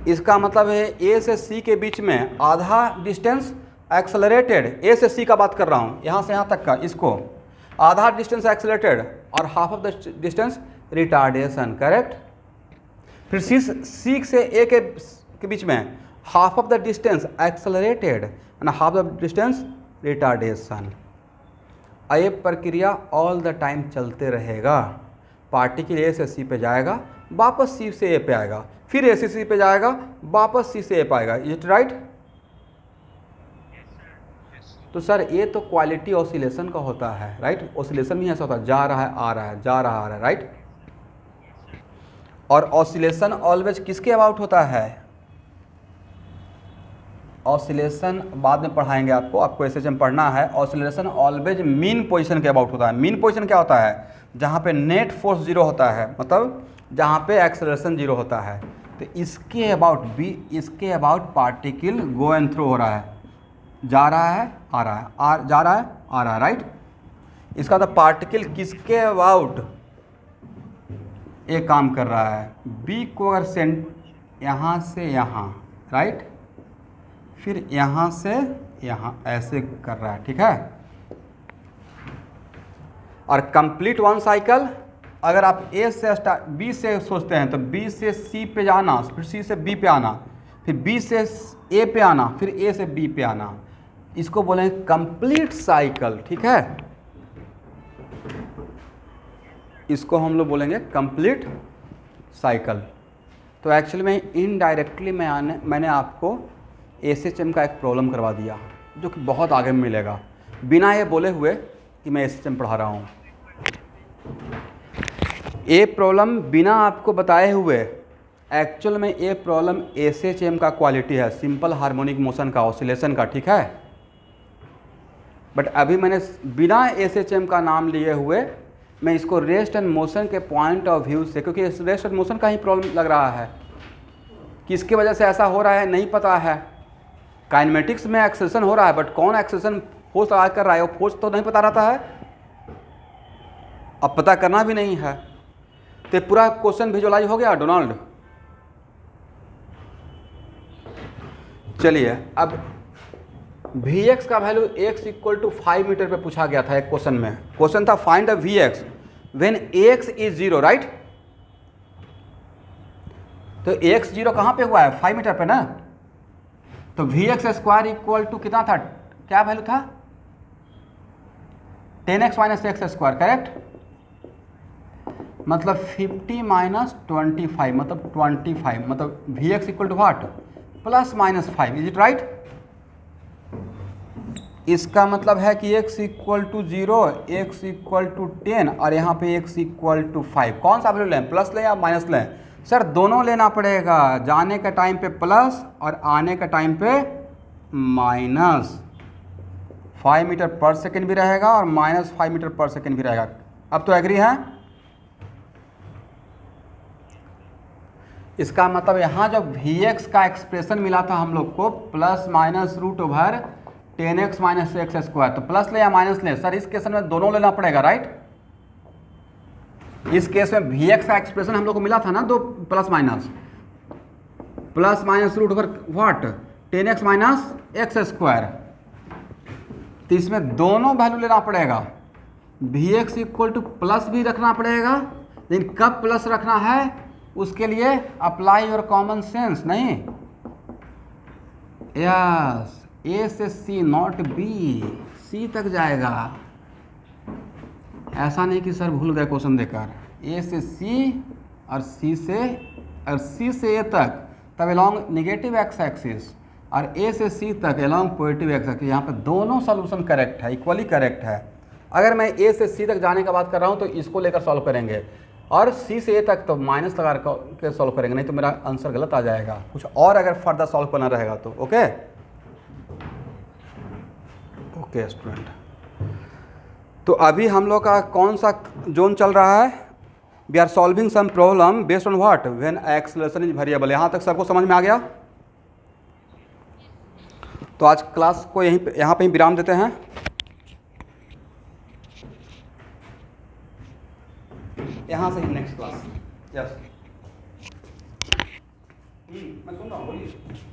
इसका मतलब है A से C के बीच में आधा डिस्टेंस एक्सेलरेटेड, A से C का बात कर रहा हूँ, यहाँ से यहाँ तक का, इसको आधा डिस्टेंस एक्सेलरेटेड और half of the distance retardation, correct? फिर C से A के बीच में half of the distance accelerated and half of the distance retardation. ये प्रक्रिया ऑल द टाइम चलते रहेगा। पार्टिकल A से C पे जाएगा, वापस C से A पे आएगा, फिर A से C पे जाएगा, वापस C से A पे आएगा, इज इट राइट? तो सर ये तो क्वालिटी ऑसिलेशन का होता है, राइट? ऑसिलेशन भी ऐसा होता है, जा रहा है आ रहा है, जा रहा आ रहा है, राइट? और ऑसिलेशन ऑलवेज किसके अबाउट होता है? ऑसिलेशन बाद में पढ़ाएंगे आपको SHM पढ़ना है। ऑसिलेशन ऑलवेज मीन पोजीशन के अबाउट होता है। मीन पोजीशन क्या होता है? जहाँ पे नेट फोर्स 0 होता है, मतलब जहाँ पे एक्सेलरेशन 0 होता है। तो इसके about particle go and throw हो रहा है, जा रहा है आ रहा है, जा रहा है आ रहा है, राइट? इसका तो पार्टिकल किसके अबाउट एक काम कर रहा है? B को अगर सेंट यहाँ से यहाँ, राइट, फिर यहाँ से यहाँ ऐसे कर रहा है, ठीक है? और कंप्लीट वन साइकिल अगर आप B से सोचते हैं तो B से C पे जाना, फिर C से B पे आना, फिर B से A पे आना, फिर A से B पे आना, इसको बोलेंगे कंप्लीट साइकिल, ठीक है? इसको हम लोग बोलेंगे कंप्लीट साइकिल। तो एक्चुअली में इनडायरेक्टली मैंने आपको SHM का एक प्रॉब्लम करवा दिया, जो कि बहुत आगे में मिलेगा, बिना ये बोले हुए कि मैं SHM पढ़ा रहा हूँ। ये प्रॉब्लम बिना आपको बताए हुए एक्चुअल में ये प्रॉब्लम एसएचएम का क्वालिटी है, सिंपल हार्मोनिक मोशन का, ऑसिलेशन का, ठीक है। बट अभी मैंने बिना एसएचएम का नाम लिए हुए मैं इसको रेस्ट एंड मोशन के पॉइंट ऑफ व्यू से, क्योंकि रेस्ट एंड मोशन का ही प्रॉब्लम लग रहा है, किसकी वजह से ऐसा हो रहा है नहीं पता है। काइनेमेटिक्स में एक्सेशन हो रहा है, बट कौन एक्सेशन फोर्स लगा कर रहा है वो फोर्स तो नहीं पता रहता है, अब पता करना भी नहीं है। तो पूरा क्वेश्चन विजुअलाइज हो गया डोनाल्ड। चलिए अब Vx का value x equal to 5 metre पे पूछा गया था एक क्वेश्चन में। क्वेश्चन था find the Vx when x is 0, right. तो x 0 कहाँ पे हुआ है, 5 मीटर पे ना। तो Vx स्क्वायर इक्वल टू कितना था, क्या वैल्यू था, 10x minus x square, correct. मतलब 50 माइनस 25 मतलब 25, मतलब Vx equal to what, plus minus 5, is it right. इसका मतलब है कि x equal to 0, x equal to 10 और यहाँ पे x इक्वल टू 5। कौन सा वैल्यू लें, प्लस लें या माइनस लें। सर दोनों लेना पड़ेगा, जाने का टाइम पे प्लस और आने का टाइम पे माइनस। 5 मीटर पर सेकेंड भी रहेगा और माइनस 5 मीटर पर सेकेंड भी रहेगा। अब तो एग्री है। इसका मतलब यहाँ जब Vx का एक्सप्रेशन मिला था हम लोग को plus minus root over 10x minus x square, तो प्लस ले या माइनस ले। सर इस केस में दोनों लेना पड़ेगा, राइट। इस केस में Vx का एक्सप्रेशन हम लोग को मिला था ना, दो plus minus root over what 10x minus x square. तो इसमें दोनों वैल्यू लेना पड़ेगा। Vx इक्वल टू प्लस भी रखना पड़ेगा, लेकिन कब प्लस रखना है उसके लिए अप्लाई योर कॉमन सेंस, नहीं यस ए से सी नॉट बी, सी तक जाएगा। ऐसा नहीं कि सर भूल गए क्वेश्चन देकर, ए से सी और सी से ए तक, तब अलॉन्ग नेगेटिव एक्स एक्सिस, और ए से सी तक अलॉन्ग पॉजिटिव एक्स एक्सिस। यहाँ पे दोनों सॉल्यूशन करेक्ट है, इक्वली करेक्ट है। अगर मैं ए से सी तक जाने का बात कर रहा हूँ तो इसको लेकर सॉल्व करेंगे, और सी से ए तक तो माइनस लगा के सॉल्व करेंगे, नहीं तो मेरा आंसर गलत आ जाएगा। कुछ और अगर फर्दर सॉल्व करना रहेगा तो ओके ओके स्टूडेंट। तो अभी हम लोग का कौन सा जोन चल रहा है, we are solving some problem based on what when acceleration is variable. यहाँ तक सबको समझ में आ गया। तो आज क्लास को यहाँ पे ही विराम देते हैं। यहाँ से ही नेक्स्ट क्लास। यस मैं सुन रहा हूँ, बोलिए।